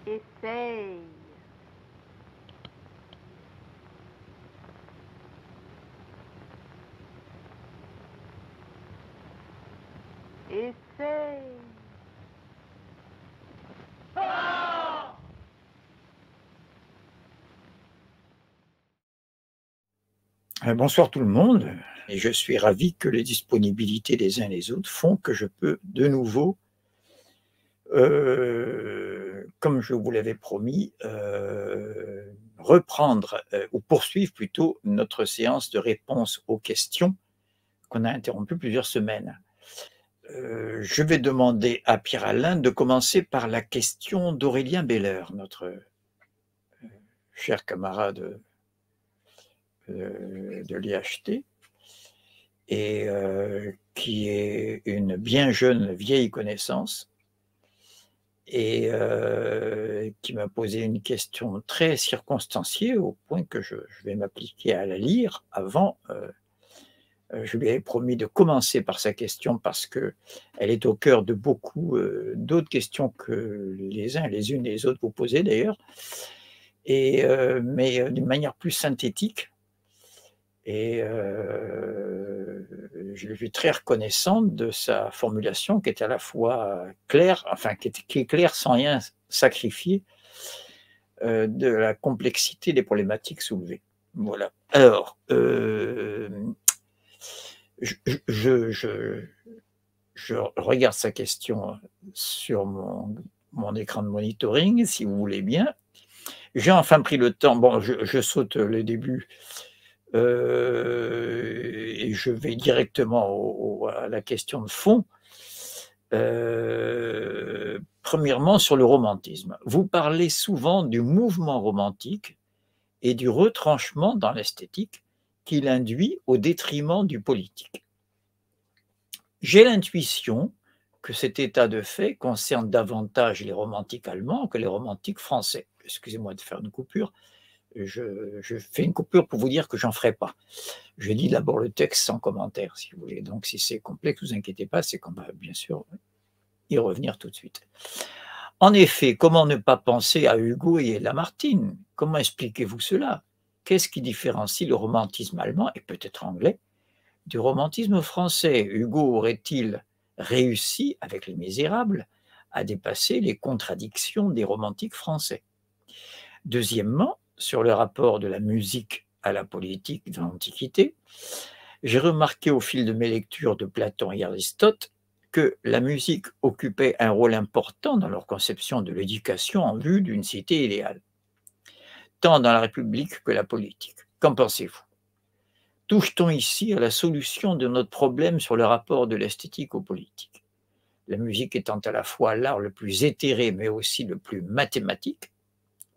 Essaye. Essaye. Bonsoir tout le monde, et je suis ravi que les disponibilités des uns et des autres font que je peux de nouveau, comme je vous l'avais promis, reprendre ou poursuivre plutôt notre séance de réponse aux questions qu'on a interrompue plusieurs semaines. Je vais demander à Pierre-Alain de commencer par la question d'Aurélien Beller, notre cher camarade de l'IHT, et qui est une bien jeune vieille connaissance, et qui m'a posé une question très circonstanciée au point que je vais m'appliquer à la lire avant. Je lui avais promis de commencer par sa question parce qu'elle est au cœur de beaucoup d'autres questions que les uns, les unes et les autres vous posez d'ailleurs, mais d'une manière plus synthétique. Et je suis très reconnaissant de sa formulation qui est à la fois claire, enfin qui est claire sans rien sacrifier de la complexité des problématiques soulevées. Voilà. Alors, je regarde sa question sur mon écran de monitoring, si vous voulez bien. J'ai enfin pris le temps, bon, je saute le début, et je vais directement à la question de fond. Premièrement, sur le romantisme. Vous parlez souvent du mouvement romantique et du retranchement dans l'esthétique qu'il induit au détriment du politique. J'ai l'intuition que cet état de fait concerne davantage les romantiques allemands que les romantiques français. Excusez-moi de faire une coupure. Je fais une coupure pour vous dire que j'en ferai pas. Je lis d'abord le texte sans commentaire, si vous voulez. Donc, si c'est complexe, ne vous inquiétez pas, c'est qu'on va bien sûr y revenir tout de suite. En effet, comment ne pas penser à Hugo et Lamartine? Comment expliquez-vous cela? Qu'est-ce qui différencie le romantisme allemand, et peut-être anglais, du romantisme français? Hugo aurait-il réussi, avec Les Misérables, à dépasser les contradictions des romantiques français? Deuxièmement, sur le rapport de la musique à la politique dans l'Antiquité, j'ai remarqué au fil de mes lectures de Platon et Aristote que la musique occupait un rôle important dans leur conception de l'éducation en vue d'une cité idéale, tant dans la République que la politique. Qu'en pensez-vous? Touche-t-on ici à la solution de notre problème sur le rapport de l'esthétique aux politiques? La musique étant à la fois l'art le plus éthéré mais aussi le plus mathématique,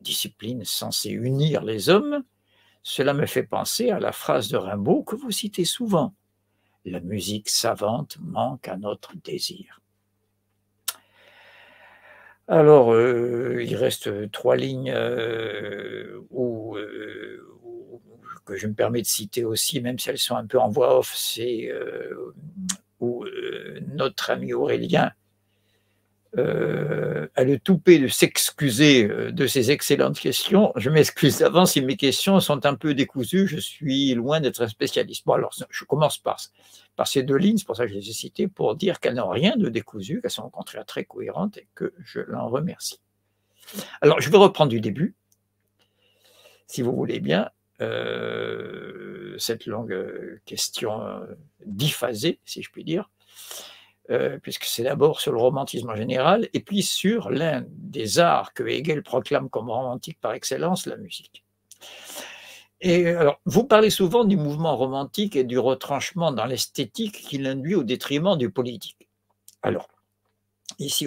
discipline censée unir les hommes, cela me fait penser à la phrase de Rimbaud que vous citez souvent. La musique savante manque à notre désir. Alors, il reste 3 lignes que je me permets de citer aussi, même si elles sont un peu en voix off, c'est où notre ami Aurélien a le toupet de s'excuser de ses excellentes questions. Je m'excuse d'avance si mes questions sont un peu décousues, je suis loin d'être un spécialiste. Bon, alors, je commence par ces 2 lignes, c'est pour ça que je les ai citées, pour dire qu'elles n'ont rien de décousu, qu'elles sont au contraire très cohérentes et que je l'en remercie. Alors, je vais reprendre du début, si vous voulez bien, cette longue question diphasée, si je puis dire, puisque c'est d'abord sur le romantisme en général, et puis sur l'un des arts que Hegel proclame comme romantique par excellence, la musique. Et alors, vous parlez souvent du mouvement romantique et du retranchement dans l'esthétique qu'il induit au détriment du politique. Alors, ici,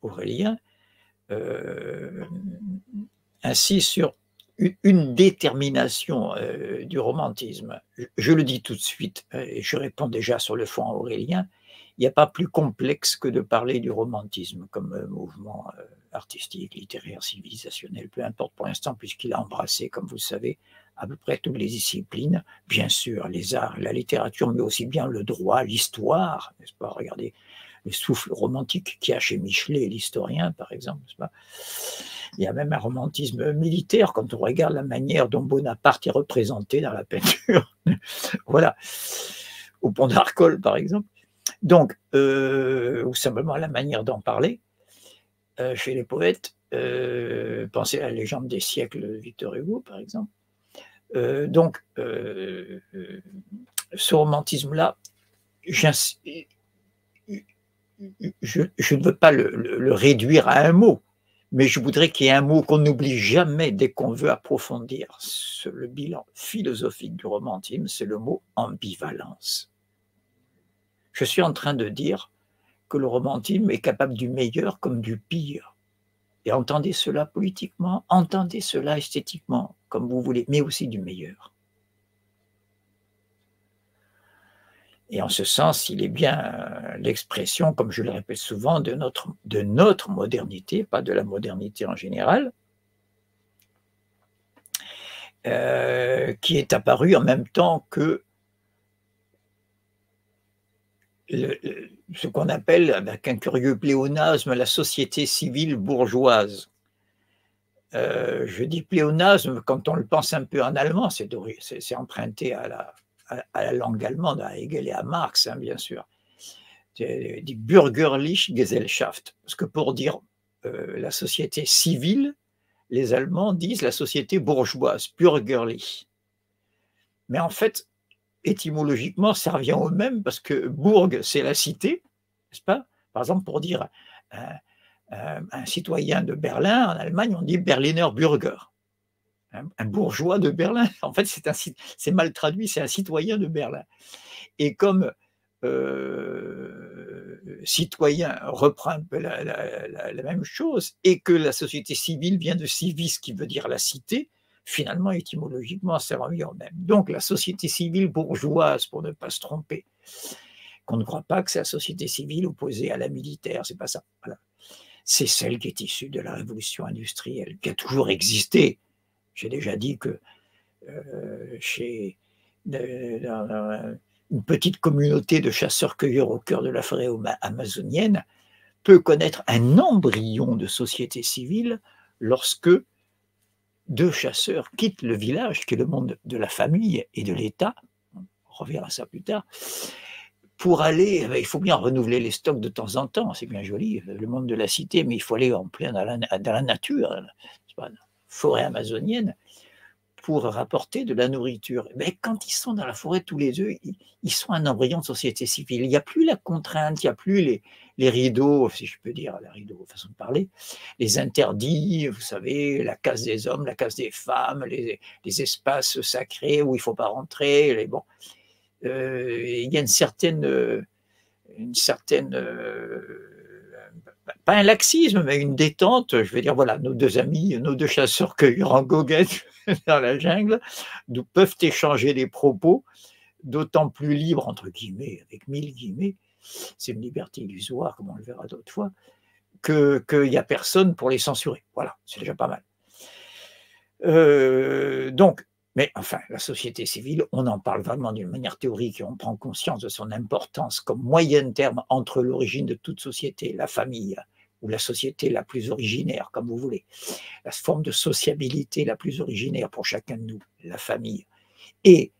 Aurélien insiste sur une détermination du romantisme. Je le dis tout de suite, et je réponds déjà sur le fond à Aurélien, il n'y a pas plus complexe que de parler du romantisme comme mouvement artistique, littéraire, civilisationnel, peu importe pour l'instant, puisqu'il a embrassé, comme vous le savez, à peu près toutes les disciplines, bien sûr, les arts, la littérature, mais aussi bien le droit, l'histoire, n'est-ce pas? Regardez, les souffles romantiques qu'il y a chez Michelet, l'historien, par exemple. Il y a même un romantisme militaire quand on regarde la manière dont Bonaparte est représenté dans la peinture. Voilà, au pont d'Arcole, par exemple. Donc, ou simplement la manière d'en parler. Chez les poètes, pensez à la légende des siècles de Victor Hugo, par exemple. Donc, ce romantisme-là, je ne veux pas le réduire à un mot, mais je voudrais qu'il y ait un mot qu'on n'oublie jamais dès qu'on veut approfondir le bilan philosophique du romantisme, c'est le mot ambivalence. Je suis en train de dire que le romantisme est capable du meilleur comme du pire. Et entendez cela politiquement, entendez cela esthétiquement, comme vous voulez, mais aussi du meilleur. Et en ce sens, il est bien l'expression, comme je le répète souvent, de notre modernité, pas de la modernité en général, qui est apparue en même temps que ce qu'on appelle, avec un curieux pléonasme, la société civile bourgeoise. Je dis pléonasme, quand on le pense un peu en allemand, c'est emprunté à la langue allemande, à Hegel et à Marx, hein, bien sûr. Die bürgerliche Gesellschaft. Parce que pour dire la société civile, les Allemands disent la société bourgeoise, bürgerlich. Mais en fait, étymologiquement, ça revient au même, parce que Bourg, c'est la cité, n'est-ce pas? Par exemple, pour dire un citoyen de Berlin, en Allemagne, on dit Berliner Bürger. Un bourgeois de Berlin. En fait, c'est mal traduit, c'est un citoyen de Berlin. Et comme citoyen reprend un peu la même chose, et que la société civile vient de civis, qui veut dire la cité, finalement, étymologiquement, ça revient au même. Donc, la société civile bourgeoise, pour ne pas se tromper, qu'on ne croit pas que c'est la société civile opposée à la militaire, c'est pas ça. Voilà. C'est celle qui est issue de la révolution industrielle, qui a toujours existé. J'ai déjà dit que dans une petite communauté de chasseurs-cueilleurs au cœur de la forêt amazonienne peut connaître un embryon de société civile lorsque deux chasseurs quittent le village, qui est le monde de la famille et de l'État, on reviendra à ça plus tard, pour aller, il faut bien renouveler les stocks de temps en temps, c'est bien joli, le monde de la cité, mais il faut aller en plein dans la nature, la forêt amazonienne, pour rapporter de la nourriture. Mais quand ils sont dans la forêt tous les deux, ils sont un embryon de société civile. Il n'y a plus la contrainte, il n'y a plus les rideaux, si je peux dire, les rideaux, façon de parler, les interdits, vous savez, la case des hommes, la case des femmes, les espaces sacrés où il ne faut pas rentrer. Bon. Il y a une certaine pas un laxisme, mais une détente. Je vais dire, voilà, nos deux amis, nos deux chasseurs-cueilleurs en goguette dans la jungle, peuvent échanger des propos d'autant plus libres, entre guillemets, avec 1000 guillemets, c'est une liberté illusoire, comme on le verra d'autres fois, qu'il n'y a personne pour les censurer. Voilà, c'est déjà pas mal. Donc, mais enfin, la société civile, on en parle vraiment d'une manière théorique et on prend conscience de son importance comme moyen terme entre l'origine de toute société, la famille, ou la société la plus originaire, comme vous voulez, la forme de sociabilité la plus originaire pour chacun de nous, la famille, et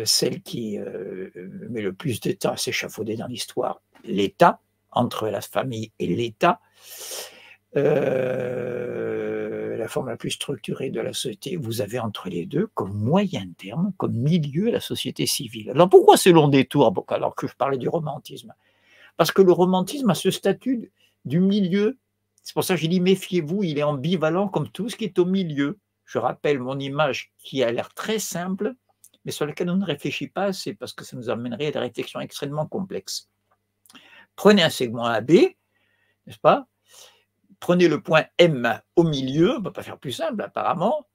celle qui met le plus de temps à s'échafauder dans l'histoire, l'État, entre la famille et l'État, la forme la plus structurée de la société, vous avez entre les deux comme moyen terme, comme milieu, la société civile. Alors pourquoi ce long détour alors que je parlais du romantisme? Parce que le romantisme a ce statut du milieu. C'est pour ça que j'ai dit méfiez-vous, il est ambivalent comme tout ce qui est au milieu. Je rappelle mon image qui a l'air très simple, mais sur laquelle on ne réfléchit pas, c'est parce que ça nous amènerait à des réflexions extrêmement complexes. Prenez un segment AB, n'est-ce pas? Prenez le point M au milieu, on ne peut pas faire plus simple apparemment,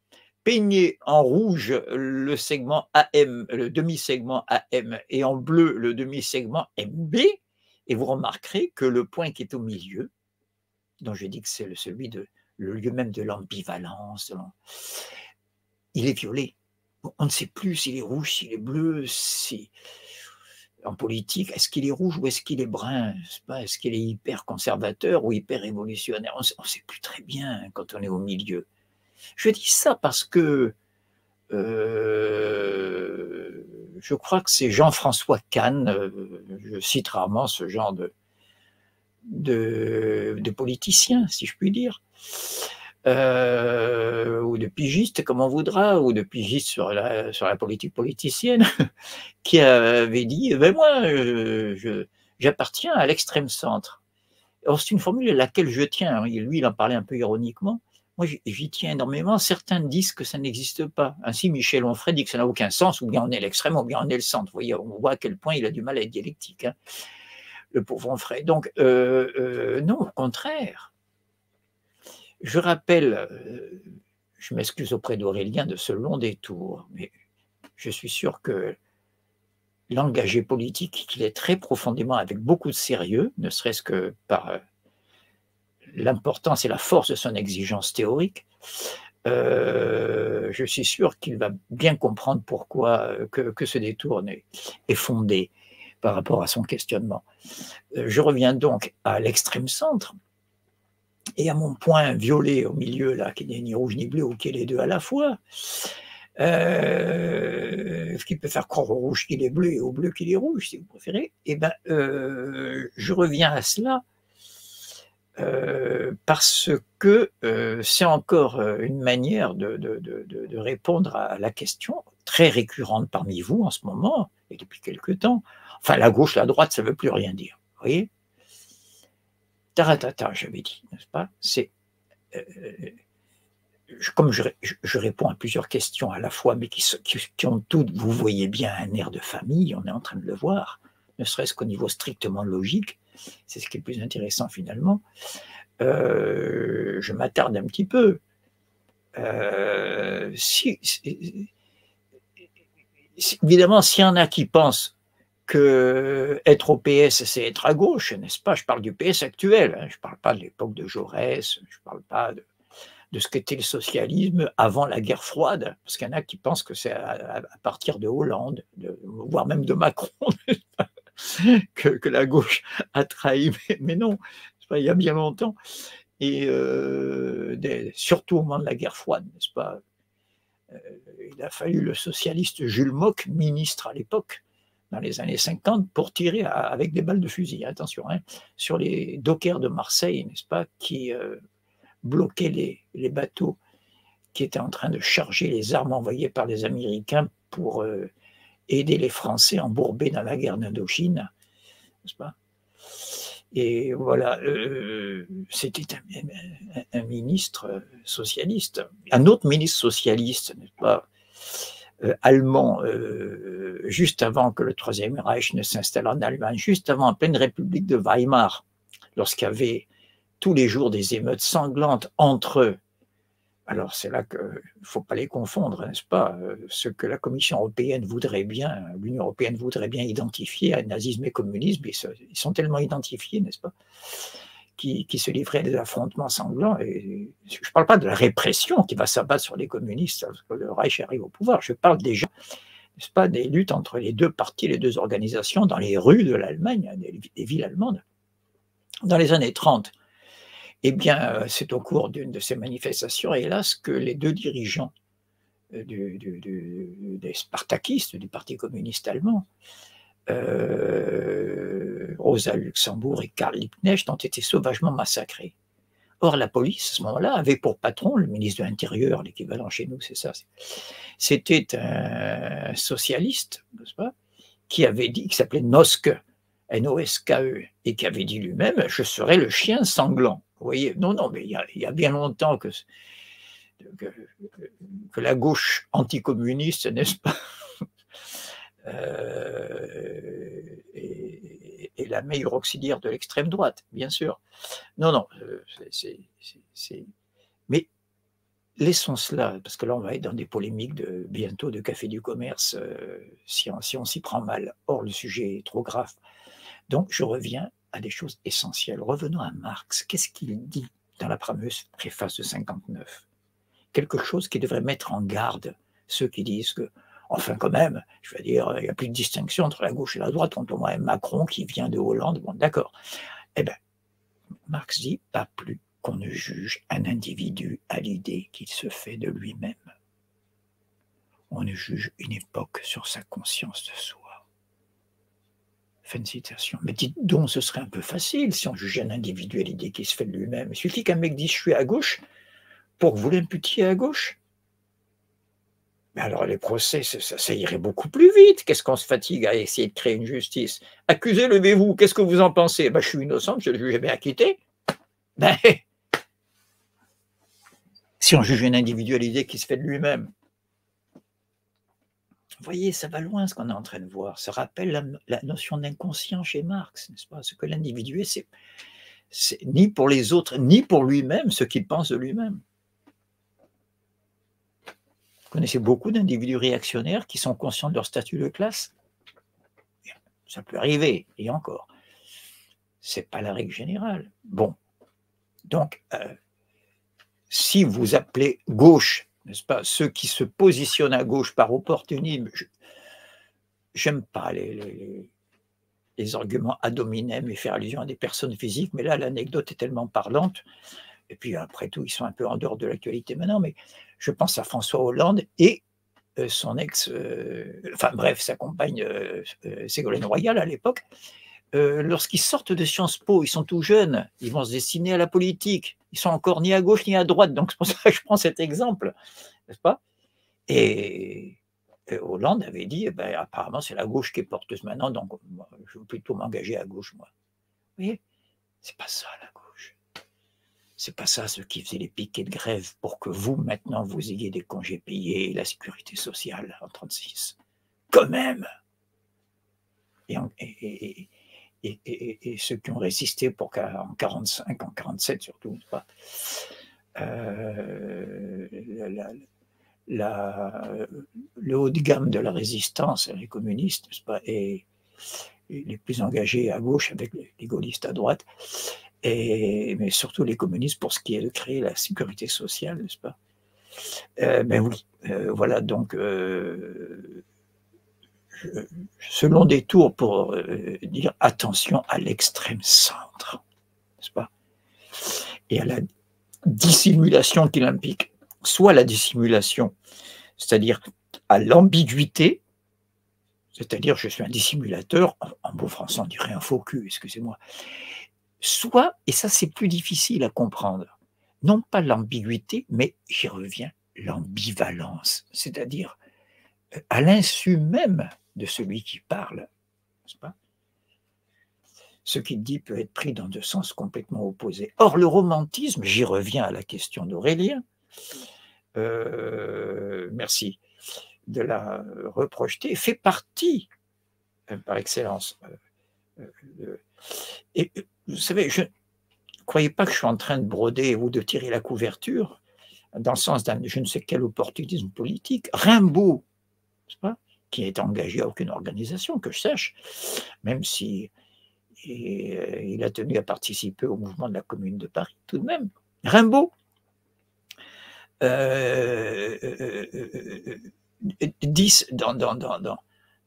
peignez en rouge le segment AM, le demi-segment AM, et en bleu le demi-segment MB, et vous remarquerez que le point qui est au milieu, dont je dis que c'est celui de le lieu même de l'ambivalence, il est violet. On ne sait plus s'il est rouge, s'il est bleu, en politique, est-ce qu'il est rouge ou est-ce qu'il est brun? Est-ce qu'il est hyper conservateur ou hyper révolutionnaire? On ne sait plus très bien quand on est au milieu. Je dis ça parce que je crois que c'est Jean-François Kahn, je cite rarement ce genre de politicien, si je puis dire, ou de pigiste, comme on voudra, ou de pigiste sur la politique politicienne, qui avait dit ben moi, j'appartiens à l'extrême centre. Alors, c'est une formule à laquelle je tiens. Lui, il en parlait un peu ironiquement. Moi, j'y tiens énormément. Certains disent que ça n'existe pas. Ainsi, Michel Onfray dit que ça n'a aucun sens, ou bien on est l'extrême, ou bien on est le centre. Vous voyez, on voit à quel point il a du mal à être dialectique, hein, le pauvre Onfray. Donc, non, au contraire. Je rappelle, je m'excuse auprès d'Aurélien de ce long détour, mais je suis sûr que l'engagé politique, qu'il est très profondément avec beaucoup de sérieux, ne serait-ce que par l'importance et la force de son exigence théorique, je suis sûr qu'il va bien comprendre pourquoi que ce détour est fondé par rapport à son questionnement. Je reviens donc à l'extrême centre et à mon point violet au milieu, là, qui n'est ni rouge ni bleu, ou qui est les deux à la fois, ce qui peut faire croire au rouge qu'il est bleu et au bleu qu'il est rouge, si vous préférez, et ben, je reviens à cela parce que c'est encore une manière de répondre à la question très récurrente parmi vous en ce moment, et depuis quelque temps. Enfin, la gauche, la droite, ça ne veut plus rien dire, vous voyez. Taratata, j'avais dit, n'est-ce pas? C'est comme je réponds à plusieurs questions à la fois, mais qui ont toutes, vous voyez bien, un air de famille, on est en train de le voir, ne serait-ce qu'au niveau strictement logique, c'est ce qui est le plus intéressant finalement. Je m'attarde un petit peu. Évidemment, s'il y en a qui pensent que être au PS, c'est être à gauche, n'est-ce pas? Je parle du PS actuel, hein, je ne parle pas de l'époque de Jaurès, je ne parle pas de ce qu'était le socialisme avant la guerre froide, parce qu'il y en a qui pensent que c'est à partir de Hollande, voire même de Macron, que la gauche a trahi, mais non, il y a bien longtemps, et surtout au moment de la guerre froide, n'est-ce pas? Il a fallu le socialiste Jules Mock, ministre à l'époque, dans les années 50, pour tirer avec des balles de fusil, attention, hein, sur les dockers de Marseille, n'est-ce pas, qui bloquaient les bateaux qui étaient en train de charger les armes envoyées par les Américains pour aider les Français embourbés dans la guerre d'Indochine, n'est-ce pas? Et voilà, c'était un ministre socialiste. Un autre ministre socialiste, n'est-ce pas, allemand, juste avant que le Troisième Reich ne s'installe en Allemagne, juste avant, en pleine République de Weimar, lorsqu'il y avait tous les jours des émeutes sanglantes entre eux. Alors c'est là qu'il ne faut pas les confondre, n'est-ce pas? Ce que la Commission européenne voudrait bien, l'Union européenne voudrait bien identifier à nazisme et communisme, ils sont tellement identifiés, n'est-ce pas, qui se livraient à des affrontements sanglants. Et je ne parle pas de la répression qui va s'abattre sur les communistes lorsque le Reich arrive au pouvoir, je parle déjà, n'est-ce pas, des luttes entre les deux partis, les deux organisations dans les rues de l'Allemagne, des villes allemandes. Dans les années 30, eh bien, c'est au cours d'une de ces manifestations, hélas, que les deux dirigeants des spartakistes, du Parti communiste allemand, Rosa Luxembourg et Karl Liebknecht, ont été sauvagement massacrés. Or, la police, à ce moment-là, avait pour patron le ministre de l'Intérieur, l'équivalent chez nous, c'est ça. C'était un socialiste, n'est-ce pas, qui avait dit, qui s'appelait Noske, N-O-S-K-E, et qui avait dit lui-même « Je serai le chien sanglant ». Vous voyez, non, mais il y a bien longtemps que la gauche anticommuniste, n'est-ce pas, est la meilleure auxiliaire de l'extrême droite, bien sûr. Non, mais laissons cela, parce que là, on va être dans des polémiques bientôt de Café du Commerce, si on s'y prend mal. Or, le sujet est trop grave. Donc, je reviens à des choses essentielles. Revenons à Marx. Qu'est-ce qu'il dit dans la fameuse préface de 59? Quelque chose qui devrait mettre en garde ceux qui disent que Enfin, quand même, je veux dire, il n'y a plus de distinction entre la gauche et la droite quand on voit un Macron qui vient de Hollande. Bon, d'accord. Eh bien, Marx dit pas plus qu'on ne juge un individu à l'idée qu'il se fait de lui-même. On ne juge une époque sur sa conscience de soi. Fin de citation. Mais dites donc, ce serait un peu facile si on jugeait un individu à l'idée qu'il se fait de lui-même. Il suffit qu'un mec dise je suis à gauche pour que vous l'imputiez à gauche. Mais alors les procès, ça irait beaucoup plus vite. Qu'est-ce qu'on se fatigue à essayer de créer une justice? Accusé, levez-vous, qu'est-ce que vous en pensez? Ben, je suis innocente, je ne le juge jamais acquitté. Ben, si on juge un individu à l'idée qu'il se fait de lui-même. Vous voyez, ça va loin ce qu'on est en train de voir. Ça rappelle la notion d'inconscient chez Marx, n'est-ce pas? Ce que l'individu est, c'est ni pour les autres, ni pour lui-même ce qu'il pense de lui-même. Vous connaissez beaucoup d'individus réactionnaires qui sont conscients de leur statut de classe? Ça peut arriver, et encore. Ce n'est pas la règle générale. Bon, donc, si vous appelez gauche, n'est-ce pas, ceux qui se positionnent à gauche par opportunisme, j'aime pas les arguments ad hominem et faire allusion à des personnes physiques, mais là, l'anecdote est tellement parlante, et puis après tout, ils sont un peu en dehors de l'actualité maintenant, mais je pense à François Hollande et son ex, enfin bref, sa compagne Ségolène Royal à l'époque, lorsqu'ils sortent de Sciences Po, ils sont tout jeunes, ils vont se destiner à la politique, ils sont encore ni à gauche ni à droite, donc c'est pour ça que je prends cet exemple, n'est-ce pas? Et Hollande avait dit, ben, apparemment c'est la gauche qui est porteuse maintenant, donc moi, je veux plutôt m'engager à gauche, moi. Vous voyez, c'est pas ça la gauche. C'est pas ça ceux qui faisaient les piquets de grève pour que vous, maintenant, vous ayez des congés payés et la sécurité sociale en 1936. Quand même. Et ceux qui ont résisté pour en 1945, en 1947 surtout, pas, le haut de gamme de la résistance, les communistes, n'est-ce pas, et les plus engagés à gauche avec les gaullistes à droite, mais surtout les communistes pour ce qui est de créer la sécurité sociale, n'est-ce pas? Mais oui, voilà, donc selon des tours pour dire attention à l'extrême centre, n'est-ce pas? Et à la dissimulation qu'il implique, soit la dissimulation, c'est-à-dire à l'ambiguïté, c'est-à-dire je suis un dissimulateur, en beau français on dirait un faux cul, excusez-moi, soit, et ça c'est plus difficile à comprendre, non pas l'ambiguïté, mais j'y reviens, l'ambivalence, c'est-à-dire à l'insu même de celui qui parle, n'est-ce pas? Ce qu'il dit peut être pris dans deux sens complètement opposés. Or, le romantisme, j'y reviens à la question d'Aurélien, merci de la reprojeter, fait partie, par excellence. Et vous savez, je ne croyez pas que je suis en train de broder ou de tirer la couverture dans le sens d'un je ne sais quel opportunisme politique. Rimbaud, n'est-ce pas, qui n'est engagé à aucune organisation, que je sache, même si il a tenu à participer au mouvement de la Commune de Paris, tout de même. Rimbaud dit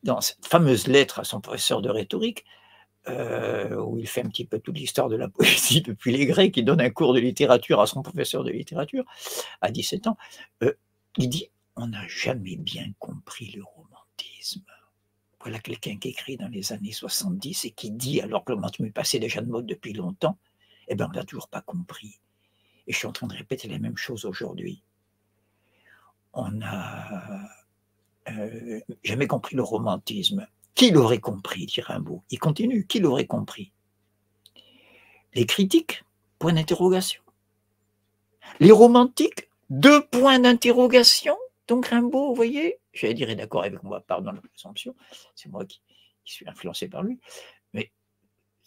dans cette fameuse lettre à son professeur de rhétorique, où il fait un petit peu toute l'histoire de la poésie depuis les Grecs, il donne un cours de littérature à son professeur de littérature à 17 ans, il dit « On n'a jamais bien compris le romantisme ». Voilà quelqu'un qui écrit dans les années 70 et qui dit, alors que le romantisme est passé déjà de mode depuis longtemps, eh bien on n'a toujours pas compris. Et je suis en train de répéter les mêmes choses aujourd'hui. On n'a jamais compris le romantisme. Qui l'aurait compris, dit Rimbaud. Il continue, qui l'aurait compris? Les critiques, point d'interrogation. Les romantiques, deux points d'interrogation. Donc Rimbaud, vous voyez, j'allais dire est d'accord avec moi, pardon la présomption, c'est moi qui suis influencé par lui, mais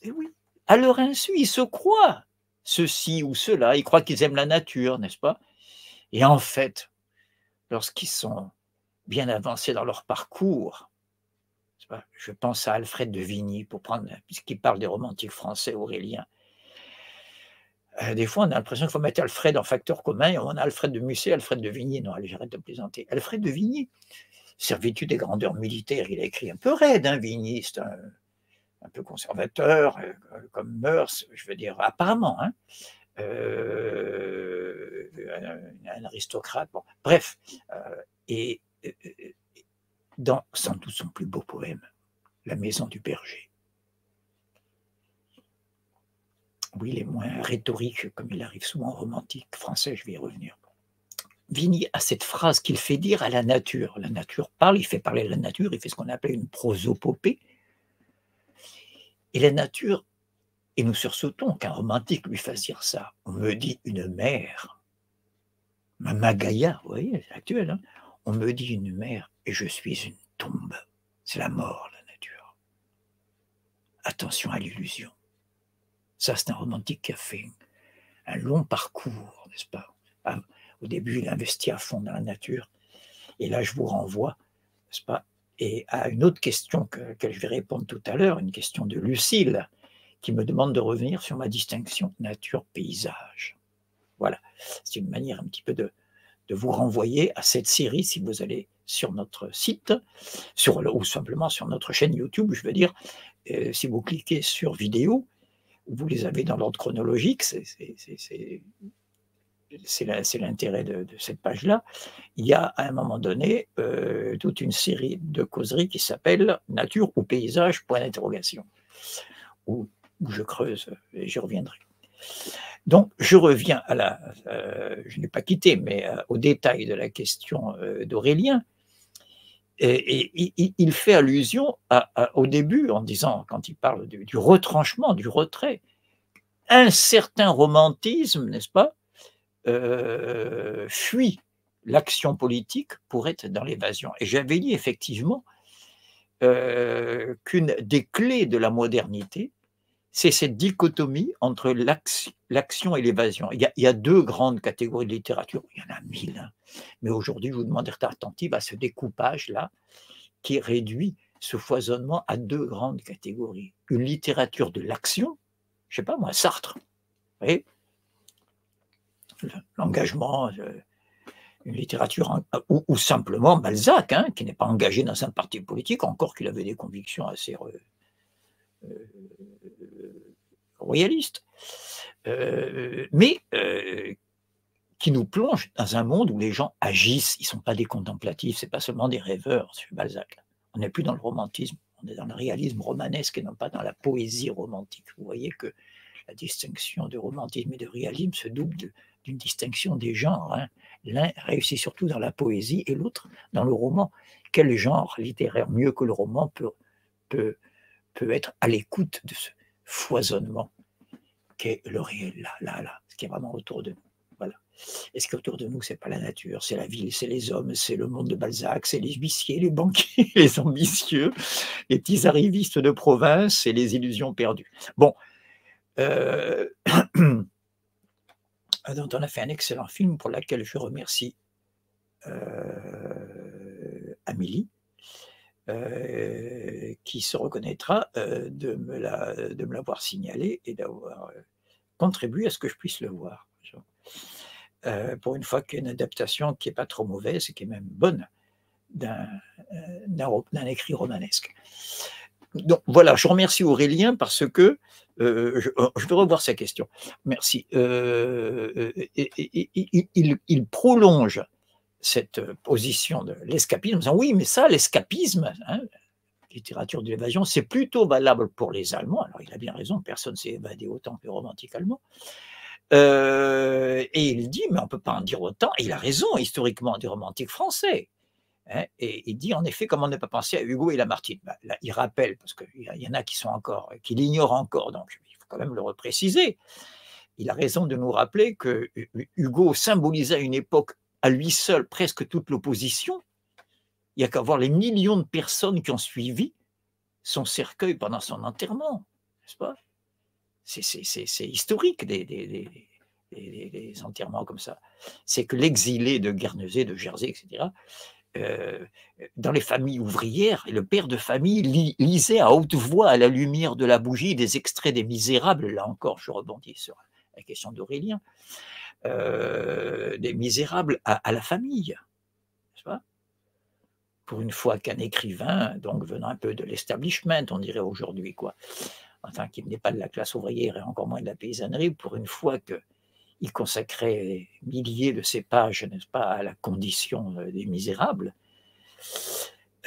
oui, à leur insu, ils se croient ceci ou cela, ils croient qu'ils aiment la nature, n'est-ce pas? Et en fait, lorsqu'ils sont bien avancés dans leur parcours, je pense à Alfred de Vigny, pour prendre, puisqu'il parle des romantiques français auréliens. Des fois, on a l'impression qu'il faut mettre Alfred en facteur commun, et on a Alfred de Musset, Alfred de Vigny. Non, allez, j'arrête de plaisanter. Alfred de Vigny, Servitude et grandeur militaire, il a écrit un peu raide, hein, Vigny, c'est un peu conservateur, comme mœurs, je veux dire, apparemment, hein, un aristocrate, bon, bref, et sans doute son plus beau poème, La maison du berger. Oui, il est moins rhétorique, comme il arrive souvent romantique français, je vais y revenir. Vigny a cette phrase qu'il fait dire à la nature. La nature parle, il fait parler la nature, il fait ce qu'on appelle une prosopopée. Et la nature, et nous sursautons qu'un romantique lui fasse dire ça. On me dit une mer, Mama Gaïa, vous voyez, c'est actuel, hein, on me dit une mer et je suis une tombe. C'est la mort, la nature. Attention à l'illusion. Ça, c'est un romantique qui a fait un long parcours, n'est-ce pas? Au début, il investit à fond dans la nature. Et là, je vous renvoie, n'est-ce pas, et à une autre question que je vais répondre tout à l'heure, une question de Lucille, qui me demande de revenir sur ma distinction nature-paysage. Voilà, c'est une manière un petit peu de vous renvoyer à cette série si vous allez sur notre site, ou simplement sur notre chaîne YouTube, je veux dire, si vous cliquez sur vidéo, vous les avez dans l'ordre chronologique, c'est l'intérêt de cette page-là. Il y a à un moment donné toute une série de causeries qui s'appelle Nature ou paysage, point d'interrogation, où je creuse et j'y reviendrai. Donc, je reviens à je n'ai pas quitté, mais au détail de la question d'Aurélien. Et il fait allusion au début, en disant, quand il parle du retranchement, du retrait, un certain romantisme, n'est-ce pas, fuit l'action politique pour être dans l'évasion. Et j'avais dit effectivement qu'une des clés de la modernité, c'est cette dichotomie entre l'action et l'évasion. Il y a deux grandes catégories de littérature, il y en a 1000, hein. Mais aujourd'hui, je vous demande d'être attentif à ce découpage-là qui réduit ce foisonnement à deux grandes catégories. Une littérature de l'action, je ne sais pas moi, Sartre, vous voyez, l'engagement, une littérature, ou simplement Balzac, hein, qui n'est pas engagé dans un parti politique, encore qu'il avait des convictions assez royalistes, mais qui nous plonge dans un monde où les gens agissent, ils ne sont pas des contemplatifs, ce n'est pas seulement des rêveurs, c'est Balzac. On n'est plus dans le romantisme, on est dans le réalisme romanesque et non pas dans la poésie romantique. Vous voyez que la distinction de romantisme et de réalisme se double d'une distinction des genres, hein. L'un réussit surtout dans la poésie et l'autre dans le roman. Quel genre littéraire mieux que le roman peut être à l'écoute de ce foisonnement qu'est le réel, là, ce qui est vraiment autour de nous. Voilà. Et ce qui est autour de nous, ce n'est pas la nature, c'est la ville, c'est les hommes, c'est le monde de Balzac, c'est les huissiers, les banquiers, les ambitieux, les petits arrivistes de province et les illusions perdues. Bon, dont on a fait un excellent film pour lequel je remercie Amélie, qui se reconnaîtra de me l'avoir signalé et d'avoir contribué à ce que je puisse le voir. Pour une fois qu'il y a une adaptation qui n'est pas trop mauvaise et qui est même bonne d'un écrit romanesque. Donc voilà, je remercie Aurélien parce que je vais revoir sa question. Merci. Il prolonge cette position de l'escapisme en disant oui, mais ça, l'escapisme, hein, littérature de l'évasion, c'est plutôt valable pour les Allemands. Alors il a bien raison, personne ne s'est évadé autant que les romantiques allemands. Et il dit, mais on ne peut pas en dire autant, et il a raison historiquement des romantiques français. Hein, et il dit en effet, comment ne pas penser à Hugo et Lamartine. Ben, là, il rappelle, parce qu'il y en a qui l'ignorent encore, donc il faut quand même le repréciser. Il a raison de nous rappeler que Hugo symbolisait à une époque à lui seul presque toute l'opposition. Il n'y a qu'à voir les millions de personnes qui ont suivi son cercueil pendant son enterrement, n'est-ce pas? C'est historique des enterrements comme ça. C'est que l'exilé de Guernesey, de Jersey, etc., dans les familles ouvrières, le père de famille lisait à haute voix à la lumière de la bougie des extraits des Misérables. Là encore, je rebondis sur la question d'Aurélien. Des Misérables à la famille, n'est-ce pas? pour une fois qu'un écrivain, donc venant un peu de l'establishment, on dirait aujourd'hui, quoi, enfin, qui n'est pas de la classe ouvrière et encore moins de la paysannerie, pour une fois qu'il consacrait des milliers de ses pages, n'est-ce pas, à la condition des misérables,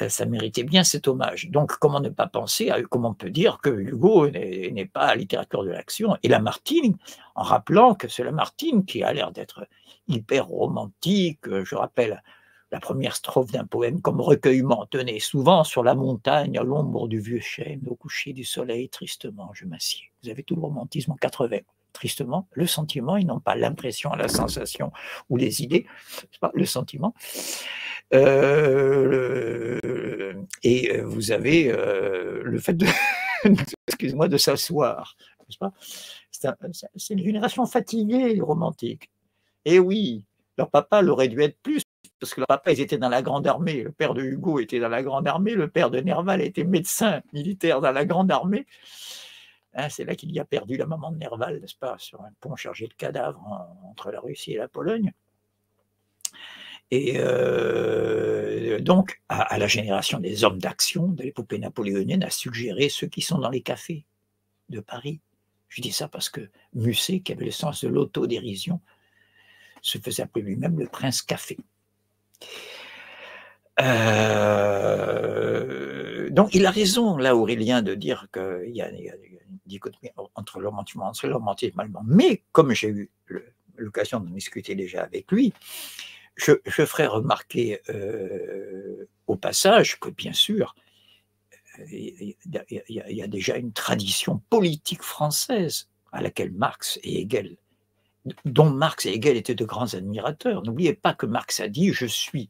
ça méritait bien cet hommage. Donc, comment ne pas penser, comment on peut dire que Hugo n'est pas la littérature de l'action, et Lamartine, en rappelant que c'est Lamartine qui a l'air d'être hyper romantique. Je rappelle la première strophe d'un poème comme recueillement. Tenez, souvent sur la montagne, à l'ombre du vieux chêne, au coucher du soleil, tristement je m'assieds. Vous avez tout le romantisme en 80. Tristement, le sentiment, ils n'ont pas l'impression, la sensation ou les idées, le sentiment. Et vous avez le fait de, excuse-moi, de s'asseoir, n'est-ce pas? C'est une génération fatiguée, romantique. Et oui, leur papa l'aurait dû être plus, parce que leur papa, ils étaient dans la Grande Armée. Le père de Hugo était dans la Grande Armée, le père de Nerval était médecin militaire dans la Grande Armée. Hein, c'est là qu'il y a perdu la maman de Nerval, n'est-ce pas, sur un pont chargé de cadavres entre la Russie et la Pologne. Et donc, à la génération des hommes d'action, de l'épopée napoléonienne, a suggéré ceux qui sont dans les cafés de Paris. Je dis ça parce que Musset, qui avait le sens de l'autodérision, se faisait appeler lui-même le prince café. Donc, il a raison, là, Aurélien, de dire qu'il y a une dichotomie entre le romantisme allemand. Mais, comme j'ai eu l'occasion de discuter déjà avec lui, je ferai remarquer au passage que, bien sûr, il y a déjà une tradition politique française à laquelle Marx et Hegel, dont Marx et Hegel étaient de grands admirateurs. N'oubliez pas que Marx a dit « Je suis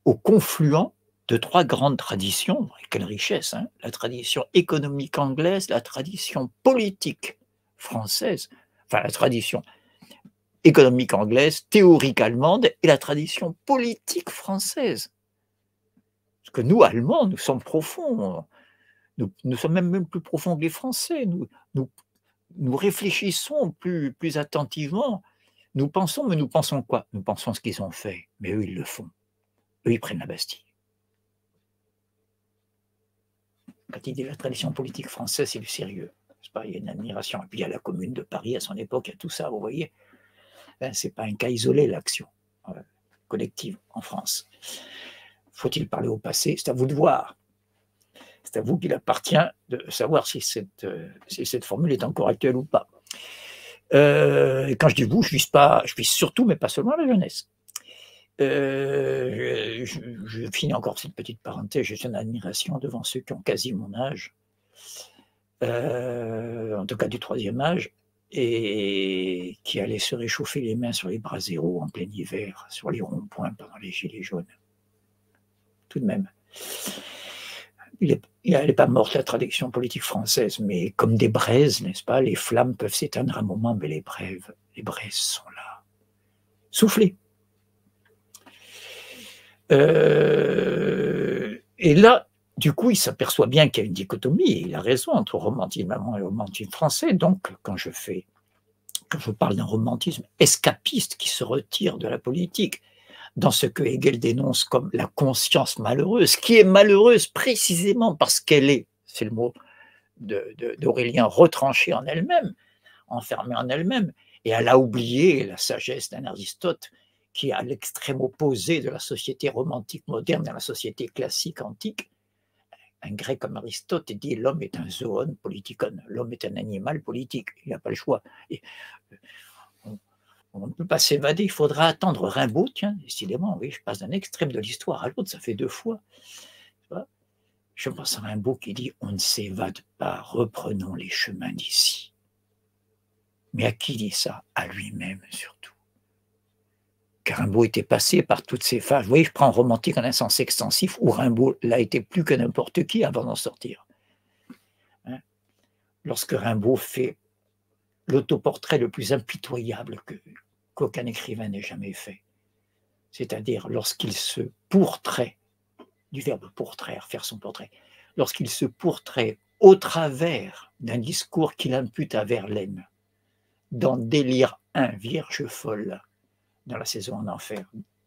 au confluent de trois grandes traditions », quelle richesse, hein, la tradition économique anglaise, la tradition politique française, enfin la tradition économique anglaise, théorique allemande et la tradition politique française. Parce que nous, Allemands, nous sommes profonds, nous sommes même plus profonds que les Français, nous réfléchissons plus attentivement, nous pensons, mais nous pensons quoi? Nous pensons ce qu'ils ont fait, mais eux, ils le font. Eux, ils prennent la Bastille. Quand il dit la tradition politique française, c'est du sérieux. Il y a une admiration. Et puis il y a la Commune de Paris à son époque, il y a tout ça, vous voyez. Ce n'est pas un cas isolé, l'action collective en France. Faut-il parler au passé? C'est à vous de voir. C'est à vous qu'il appartient de savoir si cette formule est encore actuelle ou pas. Et quand je dis vous, je vise surtout, mais pas seulement la jeunesse. Je finis encore cette petite parenthèse. J'ai une admiration devant ceux qui ont quasi mon âge, en tout cas du troisième âge, et qui allaient se réchauffer les mains sur les bras zéro en plein hiver, sur les ronds-points pendant les gilets jaunes. Tout de même. Elle n'est pas morte, la tradition politique française, mais comme des braises, n'est-ce pas? Les flammes peuvent s'éteindre un moment, mais les braises sont là. Soufflez. Et là, du coup, il s'aperçoit bien qu'il y a une dichotomie, et il a raison, entre romantisme allemand et romantisme français. Donc, quand je parle d'un romantisme escapiste qui se retire de la politique, dans ce que Hegel dénonce comme la conscience malheureuse, qui est malheureuse précisément parce qu'elle est, c'est le mot d'Aurélien, retranchée en elle-même, enfermée en elle-même, et elle a oublié la sagesse d'un Aristote qui est à l'extrême opposé de la société romantique moderne, de la société classique antique. Un grec comme Aristote dit « l'homme est un zoon politikon », l'homme est un animal politique, il n'a pas le choix. Et, on ne peut pas s'évader, il faudra attendre Rimbaud, tiens, décidément, oui, je passe d'un extrême de l'histoire à l'autre, ça fait 2 fois. Je pense à Rimbaud qui dit « on ne s'évade pas, reprenons les chemins d'ici ». Mais à qui dit ça? À lui-même surtout. Car Rimbaud était passé par toutes ces phases. Vous voyez, je prends romantique en un sens extensif, où Rimbaud l'a été plus que n'importe qui avant d'en sortir. Hein? Lorsque Rimbaud fait l'autoportrait le plus impitoyable qu'aucun écrivain n'ait jamais fait, c'est-à-dire lorsqu'il se pourtrait, du verbe pourtraire, faire son portrait, lorsqu'il se pourtrait au travers d'un discours qu'il impute à Verlaine, dans Délire 1, Vierge folle, dans la saison en enfer,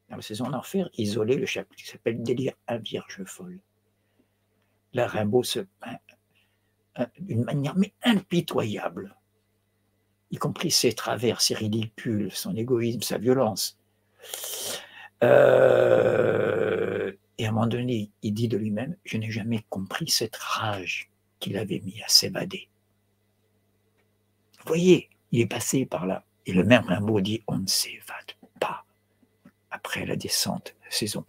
dans la saison d'enfer, isolé le chapitre qui s'appelle Délire à vierge folle. Là, Rimbaud se peint d'une manière mais impitoyable, y compris ses travers, ses ridicules, son égoïsme, sa violence. Et à un moment donné, il dit de lui-même, je n'ai jamais compris cette rage qu'il avait mis à s'évader. Vous voyez, il est passé par là. Et le même Rimbaud dit, on ne s'évade pas après la descente de saison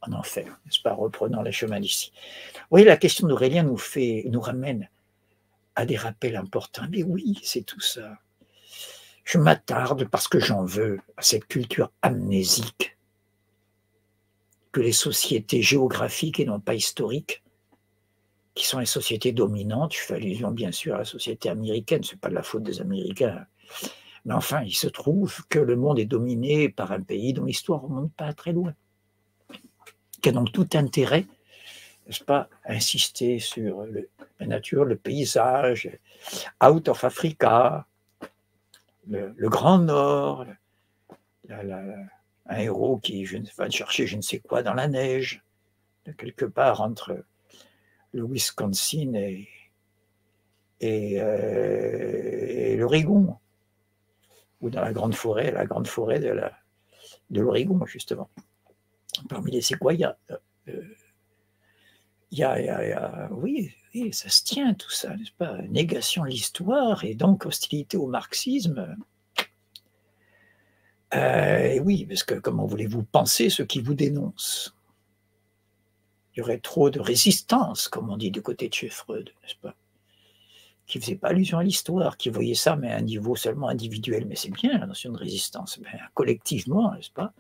en enfer, n'est-ce pas, reprenant les chemins d'ici. Vous voyez, la question d'Aurélien nous ramène à des rappels importants. Mais oui, c'est tout ça. Je m'attarde parce que j'en veux à cette culture amnésique que les sociétés géographiques et non pas historiques, qui sont les sociétés dominantes, je fais allusion bien sûr à la société américaine, ce n'est pas de la faute des Américains, mais enfin, il se trouve que le monde est dominé par un pays dont l'histoire ne remonte pas très loin, qui a donc tout intérêt, n'est-ce pas, à insister sur la nature, le paysage, Out of Africa, le Grand Nord, un héros qui va chercher je ne sais quoi dans la neige, quelque part entre le Wisconsin et l'Oregon, ou dans la grande forêt de l'Oregon, justement. Parmi les séquoias, oui, ça se tient tout ça, n'est-ce pas? Négation de l'histoire et donc hostilité au marxisme. Oui, parce que comment voulez-vous penser ceux qui vous dénoncent? Il y aurait trop de résistance, comme on dit du côté de chez Freud, n'est-ce pas? Qui ne faisait pas allusion à l'histoire, qui voyait ça, mais à un niveau seulement individuel. Mais c'est bien la notion de résistance. Ben, collectivement, n'est-ce pas?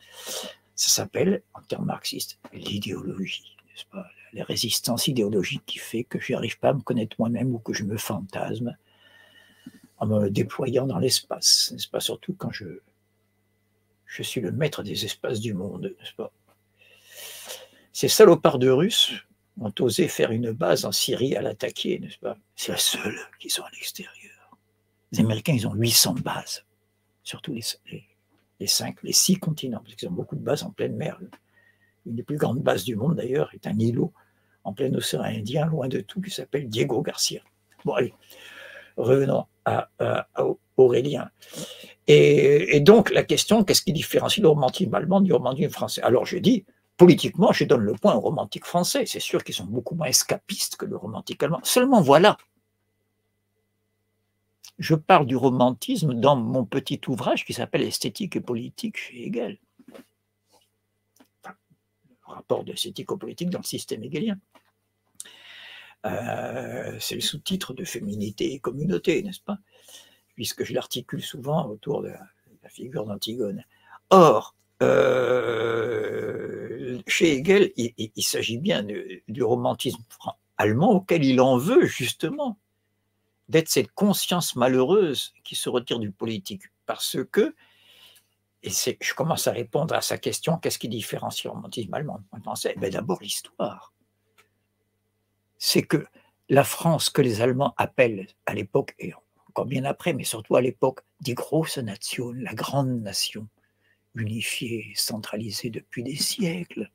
Ça s'appelle, en termes marxistes, l'idéologie, n'est-ce pas? La résistance idéologique qui fait que je n'arrive pas à me connaître moi-même ou que je me fantasme en me déployant dans l'espace, n'est-ce pas? Surtout quand je suis le maître des espaces du monde, n'est-ce pas? Ces salopards de Russes ont osé faire une base en Syrie à l'attaquer, n'est-ce pas? C'est la seule qui sont à l'extérieur. Les Américains, ils ont 800 bases, surtout les 6 continents, parce qu'ils ont beaucoup de bases en pleine mer. Une des plus grandes bases du monde, d'ailleurs, est un îlot en plein océan Indien, loin de tout, qui s'appelle Diego Garcia. Bon, allez, revenons à Aurélien. Et donc, la question, qu'est-ce qui différencie le romantisme allemand du romantisme français? Alors, je dis, politiquement, je donne le point au romantique français. C'est sûr qu'ils sont beaucoup moins escapistes que le romantique allemand. Seulement, voilà. Je parle du romantisme dans mon petit ouvrage qui s'appelle Esthétique et politique chez Hegel. Enfin, le rapport d'esthético-politique dans le système hegelien. C'est le sous-titre de Féminité et communauté, n'est-ce pas? Puisque je l'articule souvent autour de la figure d'Antigone. Or, chez Hegel, il s'agit bien du romantisme allemand auquel il en veut justement d'être cette conscience malheureuse qui se retire du politique. Parce que, et je commence à répondre à sa question, qu'est-ce qui différencie le romantisme allemand du français? D'abord l'histoire. C'est que la France que les Allemands appellent à l'époque, et encore bien après, mais surtout à l'époque, die große Nation, la grande nation, unifiée, centralisée depuis des siècles,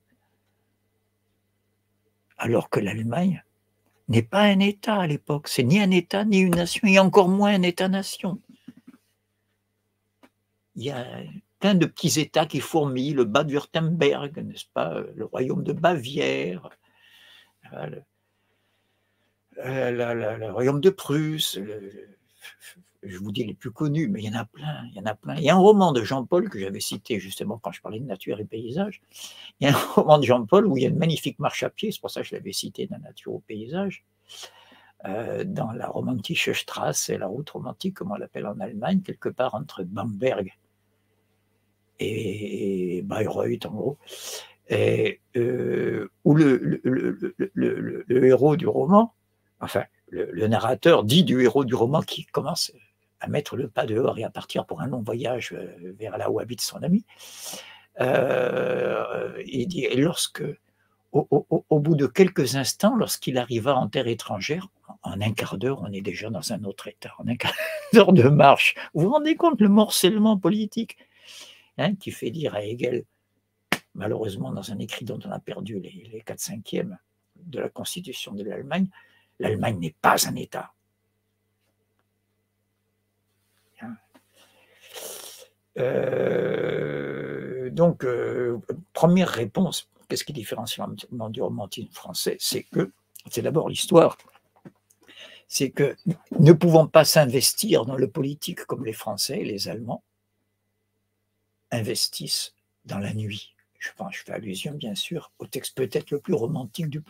alors que l'Allemagne n'est pas un État à l'époque, c'est ni un État ni une nation, et encore moins un État-nation. Il y a plein de petits États qui fourmillent, le Bade-Württemberg, n'est-ce pas, le royaume de Bavière, le royaume de Prusse, je vous dis les plus connus, mais il y en a plein, il y en a plein. Il y a un roman de Jean-Paul que j'avais cité justement quand je parlais de nature et paysage. Il y a un roman de Jean-Paul où il y a une magnifique marche à pied, c'est pour ça que je l'avais cité, de la nature au paysage, dans la Romantische Straße, la route romantique, comme on l'appelle en Allemagne, quelque part entre Bamberg et Bayreuth, en gros, et, où le héros du roman, enfin, le narrateur dit du héros du roman qui commence à mettre le pas dehors et à partir pour un long voyage vers là où habite son ami. Il dit, et lorsque, au bout de quelques instants, lorsqu'il arriva en terre étrangère, en un quart d'heure, on est déjà dans un autre état, en un quart d'heure de marche. Vous vous rendez compte le morcellement politique, hein, qui fait dire à Hegel, malheureusement dans un écrit dont on a perdu les 4/5 de la Constitution de l'Allemagne, l'Allemagne n'est pas un État. Donc, première réponse, qu'est-ce qui différencie du romantisme français? C'est d'abord l'histoire. C'est que ne pouvant pas s'investir dans le politique comme les Français et les Allemands investissent dans la nuit. Je fais allusion bien sûr au texte peut-être le plus romantique du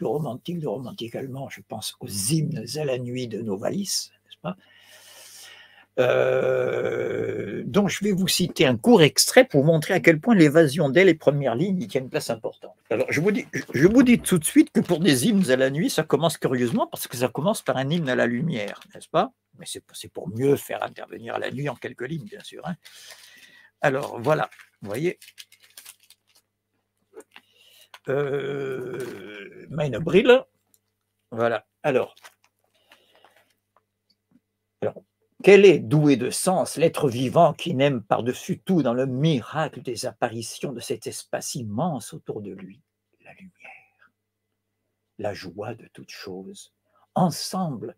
romantique allemand. Je pense aux hymnes à la nuit de Novalis, n'est-ce pas? Donc je vais vous citer un court extrait pour vous montrer à quel point l'évasion dès les premières lignes y tient une place importante. Alors je vous dis tout de suite que pour des hymnes à la nuit, ça commence curieusement parce que ça commence par un hymne à la lumière, n'est-ce pas? Mais c'est pour mieux faire intervenir la nuit en quelques lignes, bien sûr. Hein. Alors voilà, vous voyez. Meine Brille. Voilà. Alors, quel est, doué de sens, l'être vivant qui n'aime par-dessus tout dans le miracle des apparitions de cet espace immense autour de lui? La lumière, la joie de toute chose. Ensemble,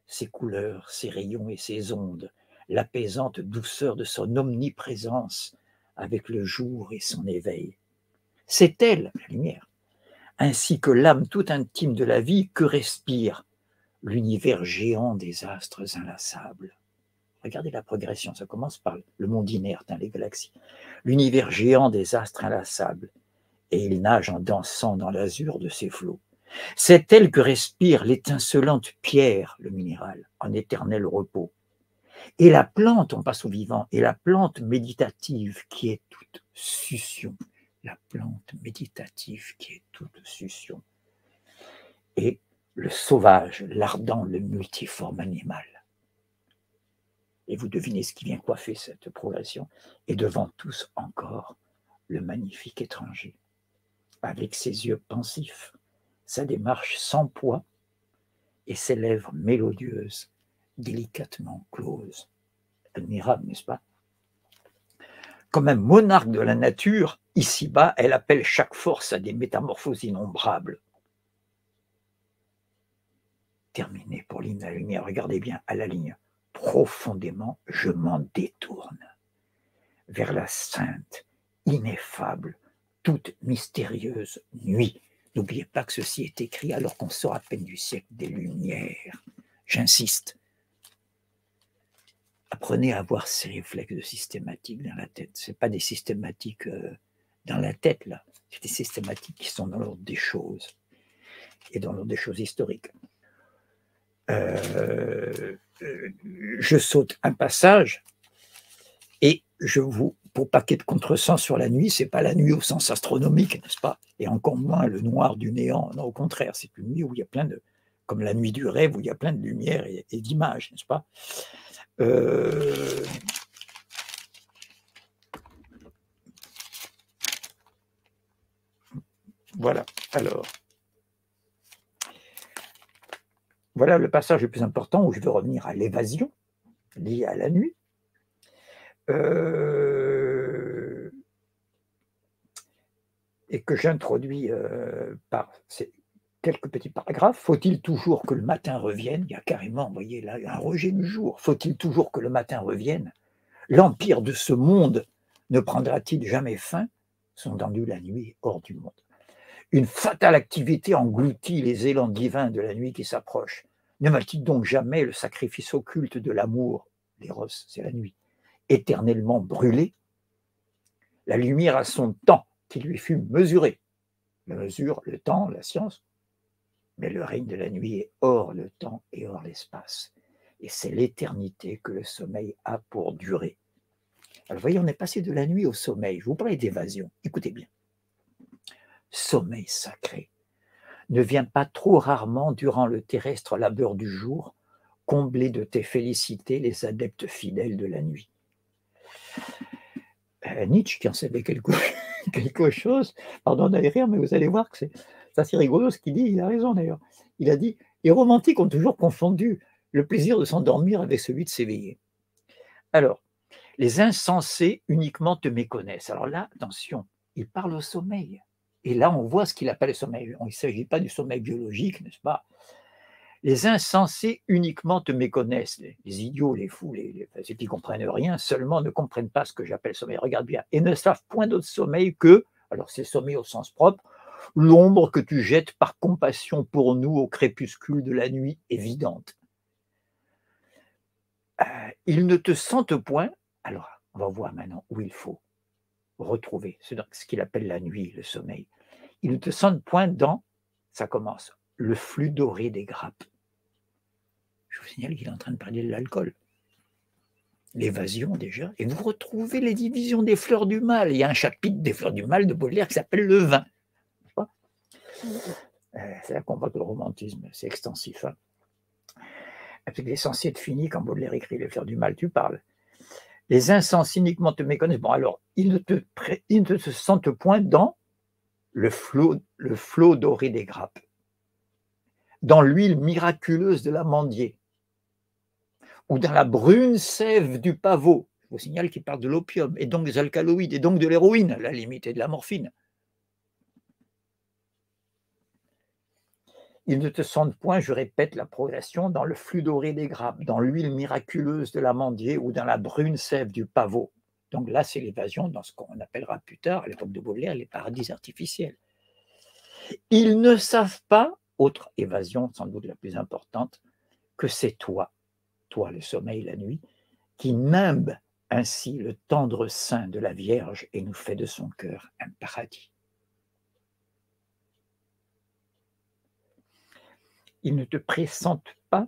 ses couleurs, ses rayons et ses ondes, l'apaisante douceur de son omniprésence avec le jour et son éveil. C'est elle, la lumière, ainsi que l'âme toute intime de la vie que respire l'univers géant des astres inlassables. Regardez la progression, ça commence par le monde inerte, les galaxies. L'univers géant des astres inlassables, et il nage en dansant dans l'azur de ses flots. C'est elle que respire l'étincelante pierre, le minéral, en éternel repos. Et la plante, on passe au vivant, et la plante méditative qui est toute succion. La plante méditative qui est toute succion. Et le sauvage, l'ardent, le multiforme animal. Et vous devinez ce qui vient coiffer cette progression. Et devant tous encore, le magnifique étranger, avec ses yeux pensifs, sa démarche sans poids et ses lèvres mélodieuses, délicatement closes. Admirable, n'est-ce pas? Comme un monarque de la nature, ici-bas, elle appelle chaque force à des métamorphoses innombrables. Terminé pour l'hymne à la lumière, regardez bien à la ligne. Profondément, je m'en détourne vers la sainte, ineffable, toute mystérieuse nuit. N'oubliez pas que ceci est écrit alors qu'on sort à peine du siècle des Lumières. J'insiste. Apprenez à avoir ces réflexes de systématique dans la tête. Ce n'est pas des systématiques dans la tête, là. C'est des systématiques qui sont dans l'ordre des choses et dans l'ordre des choses historiques. Je saute un passage et pour pas qu'il y ait de contresens sur la nuit, c'est pas la nuit au sens astronomique, n'est-ce pas? Et encore moins le noir du néant. Non, au contraire, c'est une nuit où il y a plein de, comme la nuit du rêve, où il y a plein de lumière et d'images, n'est-ce pas? Voilà, alors. Voilà le passage le plus important où je veux revenir à l'évasion liée à la nuit. Et que j'introduis par quelques petits paragraphes. Faut-il toujours que le matin revienne? Il y a carrément, vous voyez là, un rejet du jour. Faut-il toujours que le matin revienne? L'empire de ce monde ne prendra-t-il jamais fin? Sous-entendu, la nuit hors du monde. Une fatale activité engloutit les élans divins de la nuit qui s'approche. Ne va-t-il donc jamais le sacrifice occulte de l'amour, l'éros, c'est la nuit, éternellement brûlé? La lumière a son temps qui lui fut mesuré. La mesure, le temps, la science, mais le règne de la nuit est hors le temps et hors l'espace. Et c'est l'éternité que le sommeil a pour durée. Alors, vous voyez, on est passé de la nuit au sommeil. Je vous parlais d'évasion. Écoutez bien. Sommeil sacré ne vient pas trop rarement durant le terrestre labeur du jour, combler de tes félicités les adeptes fidèles de la nuit. Nietzsche, qui en savait quelque chose, pardon d'aller rire, mais vous allez voir que c'est assez rigolo ce qu'il dit, il a raison d'ailleurs. Il a dit, les romantiques ont toujours confondu le plaisir de s'endormir avec celui de s'éveiller. Alors, les insensés uniquement te méconnaissent. Alors là, attention, il parle au sommeil. Et là, on voit ce qu'il appelle le sommeil. Il ne s'agit pas du sommeil biologique, n'est-ce pas? Les insensés uniquement te méconnaissent, les idiots, les fous, ceux qui ne comprennent rien, seulement ne comprennent pas ce que j'appelle sommeil. Regarde bien, et ne savent point d'autre sommeil que, alors c'est sommeil au sens propre, l'ombre que tu jettes par compassion pour nous au crépuscule de la nuit évidente. Ils ne te sentent point, alors on va voir maintenant où il faut retrouver ce qu'il appelle la nuit, le sommeil. Ils ne te sentent point dans, ça commence, le flux doré des grappes. Je vous signale qu'il est en train de parler de l'alcool. L'évasion déjà, et vous retrouvez les divisions des fleurs du mal. Il y a un chapitre des fleurs du mal de Baudelaire qui s'appelle le vin. C'est là qu'on voit que le romantisme, c'est extensif. Hein. L'essentiel est fini quand Baudelaire écrit les fleurs du mal, tu parles. Les insensés uniquement te méconnaissent. Bon, alors, ils ne te sentent point dans le flot doré des grappes, dans l'huile miraculeuse de l'amandier, ou dans la brune sève du pavot. Je vous signale qu'il parle de l'opium, et donc des alcaloïdes, et donc de l'héroïne, à la limite, et de la morphine. Ils ne te sentent point, je répète la progression, dans le flux doré des grappes, dans l'huile miraculeuse de l'amandier ou dans la brune sève du pavot. Donc là, c'est l'évasion dans ce qu'on appellera plus tard, à l'époque de Baudelaire, les paradis artificiels. Ils ne savent pas, autre évasion sans doute la plus importante, que c'est toi le sommeil, la nuit, qui nimbe ainsi le tendre sein de la Vierge et nous fait de son cœur un paradis. Ils ne te pressentent pas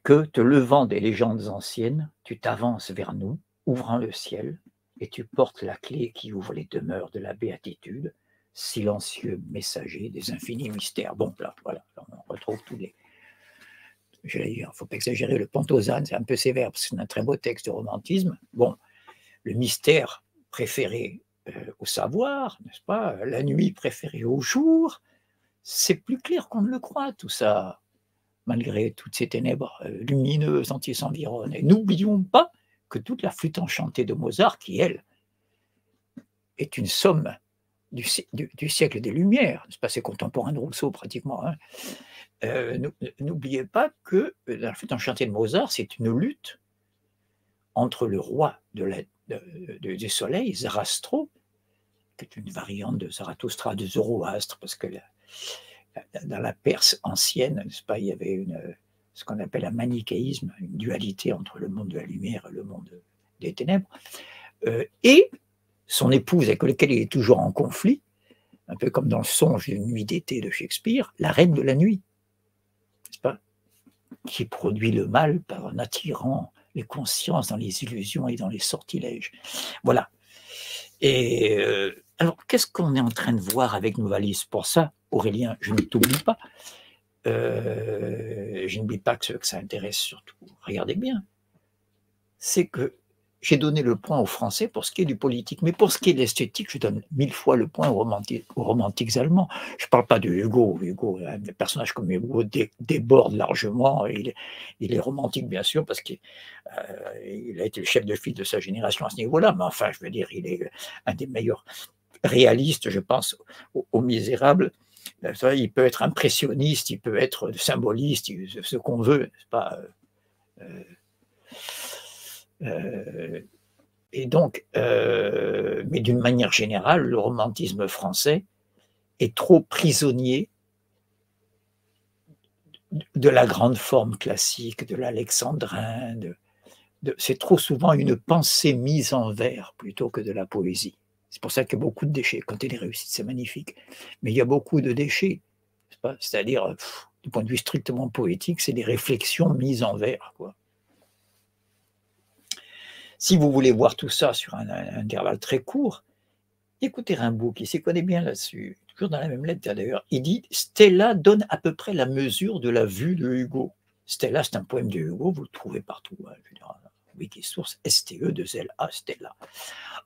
que, te levant des légendes anciennes, tu t'avances vers nous, ouvrant le ciel, et tu portes la clé qui ouvre les demeures de la béatitude, silencieux messager des infinis mystères. Bon, là, voilà, on retrouve tous les... Il ne faut pas exagérer, le Pantozane, c'est un peu sévère, parce que c'est un très beau texte de romantisme. Bon, le mystère préféré au savoir, n'est-ce pas? La nuit préférée au jour, c'est plus clair qu'on ne le croit, tout ça, malgré toutes ces ténèbres lumineuses qui s'environnent. Et n'oublions pas que toute la flûte enchantée de Mozart, qui, elle, est une somme du siècle des Lumières, c'est pas, c'est contemporain de Rousseau pratiquement, hein. N'oubliez pas que la flûte enchantée de Mozart, c'est une lutte entre le roi du soleil, Zarastro, qui est une variante de Zarathustra, de Zoroastre, parce que dans la Perse ancienne, n'est-ce pas, il y avait ce qu'on appelle un manichéisme, une dualité entre le monde de la lumière et le monde des ténèbres, et son épouse avec laquelle il est toujours en conflit, un peu comme dans le songe d'une nuit d'été de Shakespeare, la reine de la nuit, n'est-ce pas, qui produit le mal en attirant les consciences dans les illusions et dans les sortilèges. Voilà. Et alors, qu'est-ce qu'on est en train de voir avec nos valises? Pour ça, Aurélien, je ne t'oublie pas. Je n'oublie pas que ce que ça intéresse surtout, regardez bien, c'est que j'ai donné le point aux Français pour ce qui est du politique, mais pour ce qui est de l'esthétique, je donne 1000 fois le point aux romantiques allemands. Je ne parle pas de Hugo. Hugo, un personnage comme Hugo déborde largement. Il est romantique, bien sûr, parce qu'il a été le chef de file de sa génération à ce niveau-là, mais enfin, je veux dire, il est un des meilleurs réalistes, je pense, aux Misérables. Il peut être impressionniste, il peut être symboliste, ce qu'on veut, n'est-ce pas? Et donc, mais d'une manière générale, le romantisme français est trop prisonnier de la grande forme classique, de l'alexandrin, c'est trop souvent une pensée mise en vers plutôt que de la poésie. C'est pour ça qu'il y a beaucoup de déchets. Quand il est réussi, c'est magnifique. Mais il y a beaucoup de déchets. C'est-à-dire, du point de vue strictement poétique, c'est des réflexions mises en vers, quoi. Si vous voulez voir tout ça sur un intervalle très court, écoutez Rimbaud, qui s'y connaît bien là-dessus, toujours dans la même lettre d'ailleurs, il dit « Stella donne à peu près la mesure de la vue de Hugo ». Stella, c'est un poème de Hugo, vous le trouvez partout, hein, je veux dire, Wikisource, STE2LA, Stella.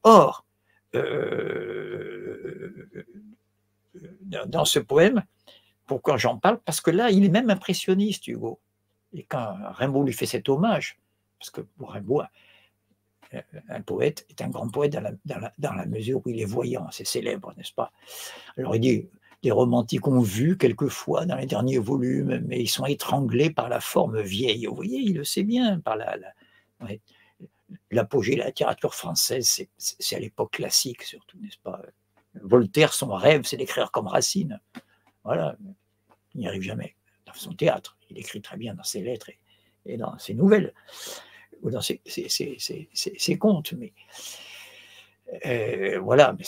Or, dans ce poème, pourquoi j'en parle? Parce que là, il est même impressionniste, Hugo. Et quand Rimbaud lui fait cet hommage, parce que pour Rimbaud, Un poète est un grand poète dans la mesure où il est voyant, c'est célèbre, n'est-ce pas? Alors il dit, les romantiques ont vu quelquefois dans les derniers volumes, mais ils sont étranglés par la forme vieille. Vous voyez, il le sait bien, par ouais, l'apogée de la littérature française, c'est à l'époque classique surtout, n'est-ce pas? Voltaire, son rêve, c'est d'écrire comme Racine. Voilà, il n'y arrive jamais dans son théâtre. Il écrit très bien dans ses lettres et dans ses nouvelles, ou dans ses contes, mais voilà, mais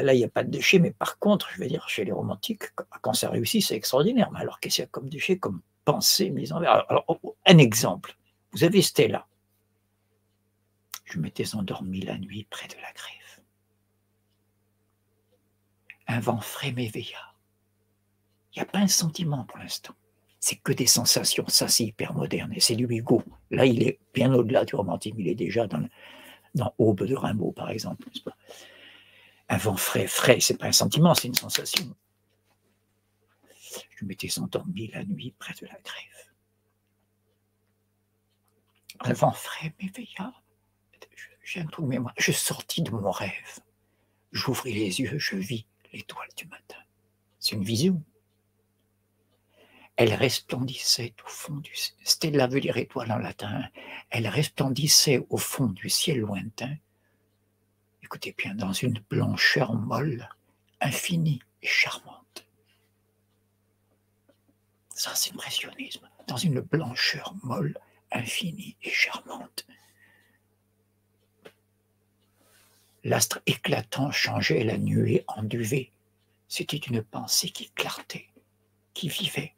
là, il n'y a pas de déchet, mais par contre, je veux dire, chez les romantiques, quand ça réussit, c'est extraordinaire. Mais alors, qu'est-ce qu'il y a comme déchet, comme pensée mise en vers? Alors, un exemple, vous avez Stella. Je m'étais endormi la nuit près de la grève. Un vent frais m'éveilla. Il n'y a pas un sentiment pour l'instant. C'est que des sensations. Ça, c'est hyper moderne. Et c'est du Hugo. Là, il est bien au-delà du romantisme. Il est déjà dans Aube de Rimbaud, par exemple. N'est-ce pas? Un vent frais, c'est pas un sentiment, c'est une sensation. Je m'étais endormi la nuit près de la grève. Un vent frais m'éveilla. J'ai un trou de mémoire. Je sortis de mon rêve. J'ouvris les yeux, je vis l'étoile du matin. C'est une vision. Elle resplendissait au fond du ciel. Stella veut dire étoile en latin. Elle resplendissait au fond du ciel lointain. Écoutez bien, dans une blancheur molle, infinie et charmante. Ça, c'est l'impressionnisme. Dans une blancheur molle, infinie et charmante. L'astre éclatant changeait la nuée en duvet. C'était une pensée qui clartait, qui vivait.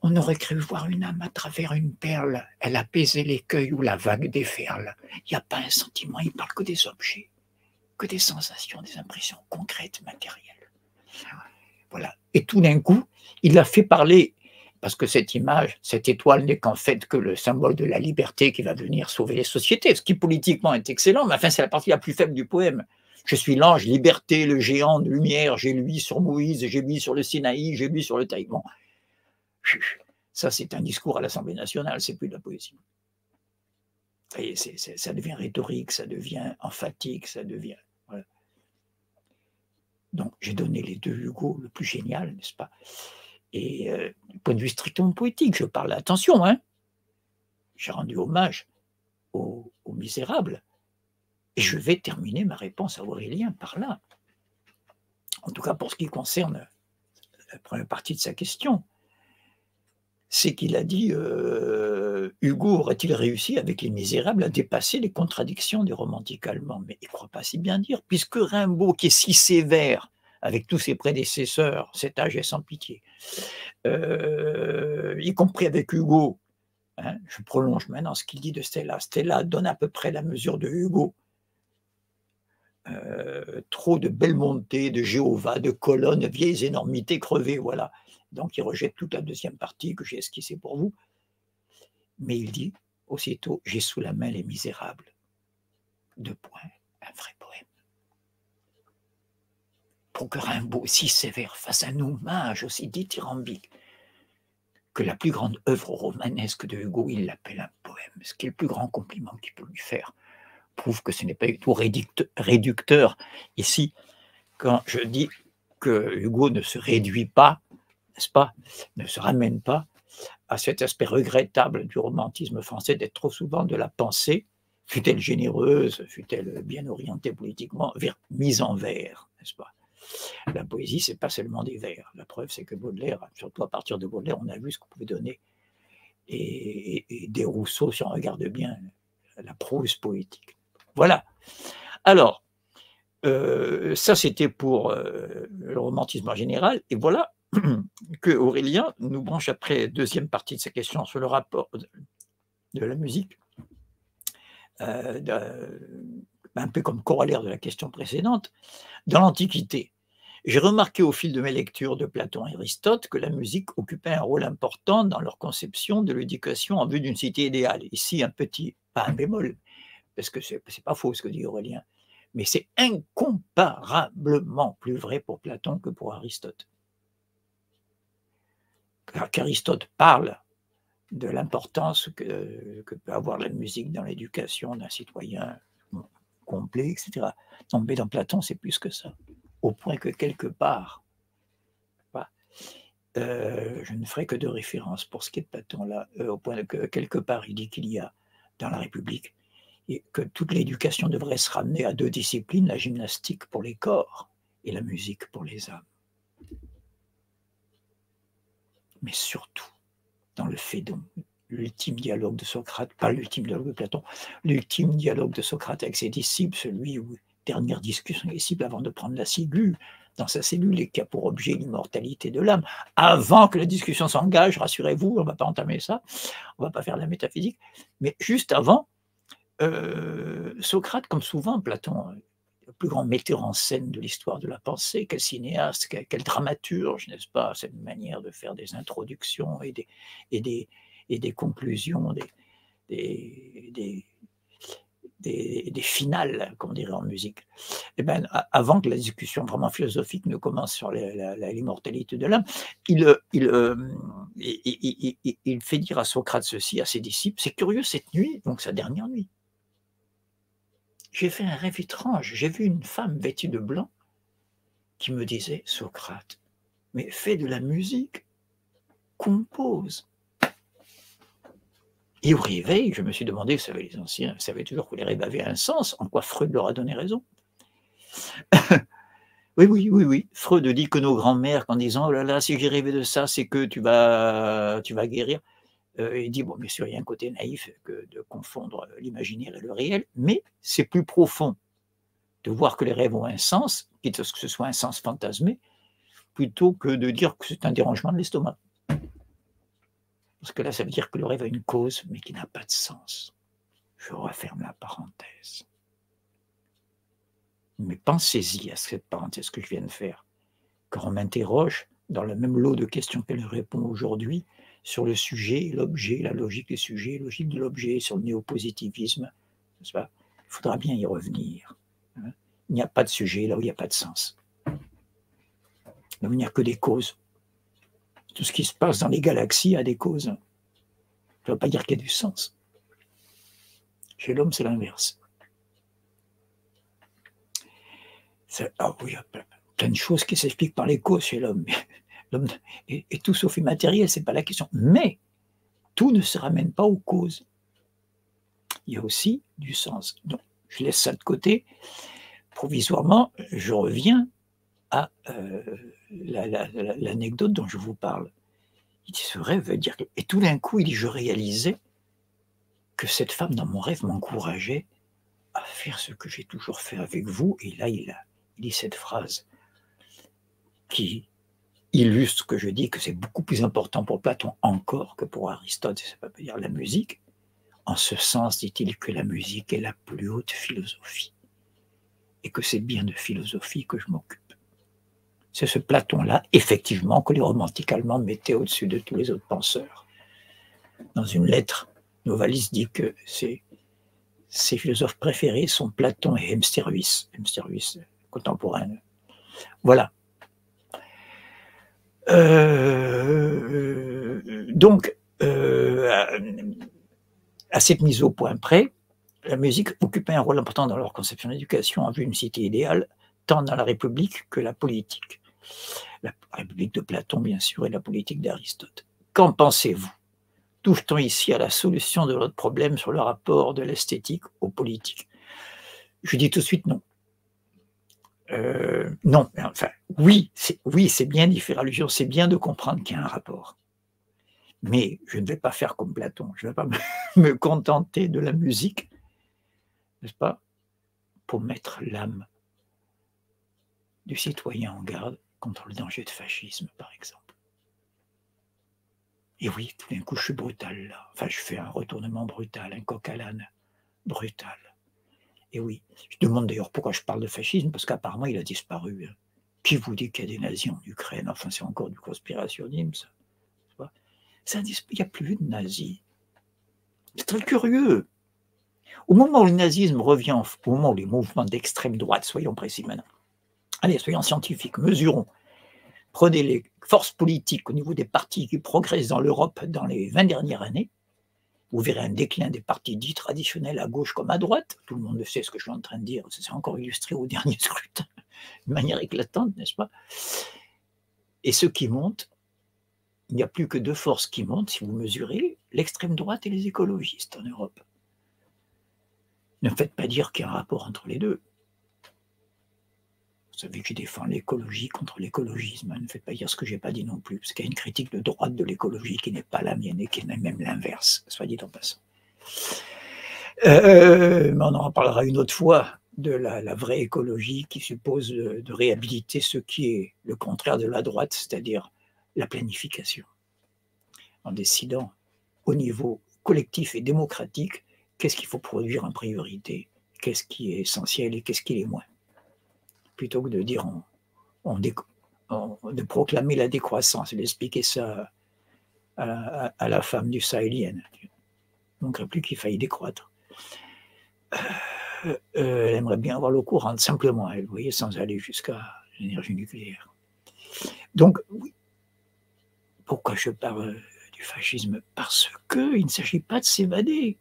On aurait cru voir une âme à travers une perle. Elle apaisait l'écueil où la vague déferle. Il n'y a pas un sentiment, il ne parle que des objets, que des sensations, des impressions concrètes, matérielles. Voilà. Et tout d'un coup, il a fait parler, parce que cette image, cette étoile n'est qu'en fait que le symbole de la liberté qui va venir sauver les sociétés, ce qui politiquement est excellent, mais enfin c'est la partie la plus faible du poème. Je suis l'ange, liberté, le géant de lumière, j'ai lu sur Moïse, j'ai lu sur le Sinaï, j'ai lu sur le Taïwan. Ça, c'est un discours à l'Assemblée nationale, c'est plus de la poésie. Et ça devient rhétorique, ça devient emphatique, ça devient... Voilà. Donc, j'ai donné les deux Hugo, le plus génial, n'est-ce pas? Et du point de vue strictement poétique, je parle, attention, hein, j'ai rendu hommage aux Misérables, et je vais terminer ma réponse à Aurélien par là. En tout cas, pour ce qui concerne la première partie de sa question, c'est qu'il a dit Hugo aurait-il réussi avec Les Misérables à dépasser les contradictions du romantique allemand? Mais il ne croit pas si bien dire, puisque Rimbaud, qui est si sévère avec tous ses prédécesseurs, cet âge est sans pitié, y compris avec Hugo, hein, je prolonge maintenant ce qu'il dit de Stella. Stella donne à peu près la mesure de Hugo. Trop de Belmonte, de Jéhovah, de colonnes, vieilles énormités crevées, voilà. Donc il rejette toute la deuxième partie que j'ai esquissée pour vous. Mais il dit aussitôt, j'ai sous la main Les Misérables. Deux points, un vrai poème. Pour que Rimbaud, si sévère, fasse un hommage aussi dithyrambique, que la plus grande œuvre romanesque de Hugo, il l'appelle un poème, ce qui est le plus grand compliment qu'il peut lui faire, prouve que ce n'est pas du tout réducteur. Ici, quand je dis que Hugo ne se réduit pas, n'est-ce pas, ne se ramène pas à cet aspect regrettable du romantisme français d'être trop souvent de la pensée, fût-elle généreuse, fût-elle bien orientée politiquement, mise en vers, n'est-ce pas? La poésie, c'est pas seulement des vers. La preuve, c'est que Baudelaire, surtout à partir de Baudelaire, on a vu ce qu'on pouvait donner. Et des Rousseau, si on regarde bien, la prose poétique. Voilà. Alors, ça, c'était pour le romantisme en général. Et voilà que Aurélien nous branche après deuxième partie de sa question sur le rapport de la musique, un peu comme corollaire de la question précédente, dans l'Antiquité. J'ai remarqué au fil de mes lectures de Platon et Aristote que la musique occupait un rôle important dans leur conception de l'éducation en vue d'une cité idéale. Ici, un petit, pas un bémol, parce que c'est pas faux ce que dit Aurélien, mais c'est incomparablement plus vrai pour Platon que pour Aristote. Qu'Aristote parle de l'importance que peut avoir la musique dans l'éducation d'un citoyen complet, etc. Non, mais dans Platon, c'est plus que ça. Au point que quelque part, je ne ferai que de références pour ce qui est de Platon là, au point que quelque part il dit qu'il y a dans la République et que toute l'éducation devrait se ramener à deux disciplines, la gymnastique pour les corps et la musique pour les âmes. Mais surtout, dans le Phédon, l'ultime dialogue de Socrate, pas l'ultime dialogue de Platon, l'ultime dialogue de Socrate avec ses disciples, celui où dernière discussion des disciples avant de prendre la cellule, dans sa cellule et qui a pour objet l'immortalité de l'âme, avant que la discussion s'engage, rassurez-vous, on ne va pas entamer ça, on ne va pas faire de la métaphysique, mais juste avant, Socrate, comme souvent, Platon, le plus grand metteur en scène de l'histoire de la pensée, quel cinéaste, quel dramaturge, n'est-ce pas, cette manière de faire des introductions et des conclusions, des finales, comme on dirait en musique. Eh ben, avant que la discussion vraiment philosophique ne commence sur l'immortalité de l'âme, il fait dire à Socrate ceci, à ses disciples, c'est curieux, cette nuit, donc sa dernière nuit, j'ai fait un rêve étrange, j'ai vu une femme vêtue de blanc qui me disait, Socrate, mais fais de la musique, compose. Et au réveil, je me suis demandé, vous savez, les anciens savaient toujours que les rêves avaient un sens, en quoi Freud leur a donné raison. Oui. Freud dit que nos grands-mères, en disant, oh là là, si j'ai rêvé de ça, c'est que tu vas guérir. Il dit, bon, bien sûr, il y a un côté naïf que de confondre l'imaginaire et le réel, mais c'est plus profond de voir que les rêves ont un sens, quitte à ce que ce soit un sens fantasmé, plutôt que de dire que c'est un dérangement de l'estomac. Parce que là, ça veut dire que le rêve a une cause, mais qui n'a pas de sens. Je referme la parenthèse. Mais pensez-y à cette parenthèse que je viens de faire. Quand on m'interroge, dans le même lot de questions qu'elle répond aujourd'hui, sur le sujet, l'objet, la logique du sujet, la logique de l'objet, sur le néopositivisme, n'est-ce pas ? Il faudra bien y revenir. Il n'y a pas de sujet là où il n'y a pas de sens. Là où il n'y a que des causes. Tout ce qui se passe dans les galaxies a des causes. Ça ne veut pas dire qu'il y a du sens. Chez l'homme, c'est l'inverse. Ah oui, il y a plein de choses qui s'expliquent par les causes chez l'homme. L'homme est tout sauf immatériel, ce n'est pas la question. Mais tout ne se ramène pas aux causes. Il y a aussi du sens. Donc, je laisse ça de côté. Provisoirement, je reviens à l'anecdote dont je vous parle. Il dit, ce rêve veut dire que... Et tout d'un coup, il dit, je réalisais que cette femme dans mon rêve m'encourageait à faire ce que j'ai toujours fait avec vous. Et là, il dit cette phrase qui illustre ce que je dis, que c'est beaucoup plus important pour Platon encore que pour Aristote, ça ne veut pas dire la musique. En ce sens, dit-il, que la musique est la plus haute philosophie. Et que c'est bien de philosophie que je m'occupe. C'est ce Platon-là, effectivement, que les romantiques allemands mettaient au-dessus de tous les autres penseurs. Dans une lettre, Novalis dit que ses philosophes préférés sont Platon et Hemsterhuis contemporain. Voilà. Donc, à cette mise au point près, la musique occupait un rôle important dans leur conception d'éducation en vue d'une cité idéale, tant dans la République que la politique. La République de Platon, bien sûr, et la politique d'Aristote. Qu'en pensez-vous? Touche-t-on ici à la solution de notre problème sur le rapport de l'esthétique aux politiques? Je dis tout de suite non. Non, enfin, oui, c'est bien d'y faire allusion, c'est bien de comprendre qu'il y a un rapport. Mais je ne vais pas faire comme Platon, je ne vais pas me contenter de la musique, n'est-ce pas, pour mettre l'âme du citoyen en garde contre le danger de fascisme, par exemple. Et oui, tout d'un coup, je suis brutal là. Enfin, je fais un retournement brutal, un coq à l'âne brutal. Et oui, je demande d'ailleurs pourquoi je parle de fascisme, parce qu'apparemment, il a disparu. Qui vous dit qu'il y a des nazis en Ukraine? Enfin, c'est encore du conspirationnisme, ça. Il n'y a plus de nazis. C'est très curieux. Au moment où le nazisme revient, au moment où les mouvements d'extrême droite, soyons précis maintenant, allez, soyons scientifiques, mesurons, Prenez les forces politiques au niveau des partis qui progressent dans l'Europe dans les 20 dernières années, vous verrez un déclin des partis dits traditionnels à gauche comme à droite. Tout le monde sait ce que je suis en train de dire, ça s'est encore illustré au dernier scrutin, de manière éclatante, n'est-ce pas? Et ceux qui montent, il n'y a plus que deux forces qui montent, si vous mesurez, l'extrême droite et les écologistes en Europe. Ne me faites pas dire qu'il y a un rapport entre les deux. Vous savez que je défends l'écologie contre l'écologisme. Ne faites pas dire ce que je n'ai pas dit non plus, parce qu'il y a une critique de droite de l'écologie qui n'est pas la mienne et qui est même l'inverse, soit dit en passant. Mais on en parlera une autre fois de la vraie écologie qui suppose de réhabiliter ce qui est le contraire de la droite, c'est-à-dire la planification, en décidant au niveau collectif et démocratique qu'est-ce qu'il faut produire en priorité, qu'est-ce qui est essentiel et qu'est-ce qui est moins. Plutôt que de dire, de proclamer la décroissance et d'expliquer ça à la femme du Sahélien. Il ne manquerait plus qu'il faille décroître. Elle aimerait bien avoir l'eau courante, simplement, elle, vous voyez, sans aller jusqu'à l'énergie nucléaire. Donc, oui, pourquoi je parle du fascisme? Parce qu'il ne s'agit pas de s'évader.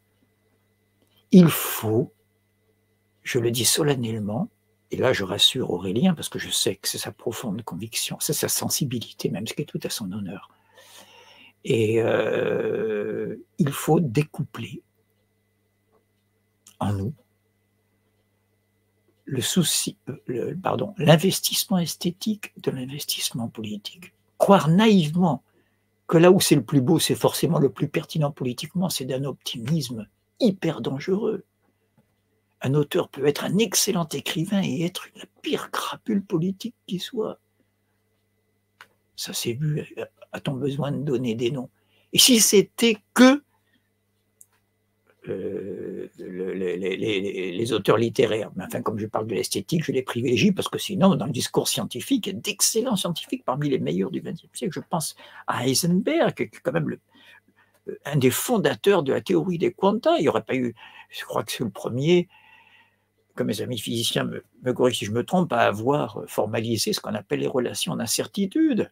Il faut, je le dis solennellement, et là je rassure Aurélien, parce que je sais que c'est sa profonde conviction, c'est sa sensibilité même, ce qui est tout à son honneur. Et il faut découpler en nous l'investissement esthétique de l'investissement politique. Croire naïvement que là où c'est le plus beau, c'est forcément le plus pertinent politiquement, c'est d'un optimisme hyper dangereux. Un auteur peut être un excellent écrivain et être la pire crapule politique qui soit. Ça s'est vu, a-t-on besoin de donner des noms? Et si c'était que les auteurs littéraires, mais enfin, comme je parle de l'esthétique, je les privilégie parce que sinon, dans le discours scientifique, il y a d'excellents scientifiques parmi les meilleurs du XXe siècle. Je pense à Heisenberg, qui est quand même un des fondateurs de la théorie des quanta. Il n'y aurait pas eu, je crois que c'est le premier, comme mes amis physiciens me corrigent si je me trompe, à avoir formalisé ce qu'on appelle les relations d'incertitude,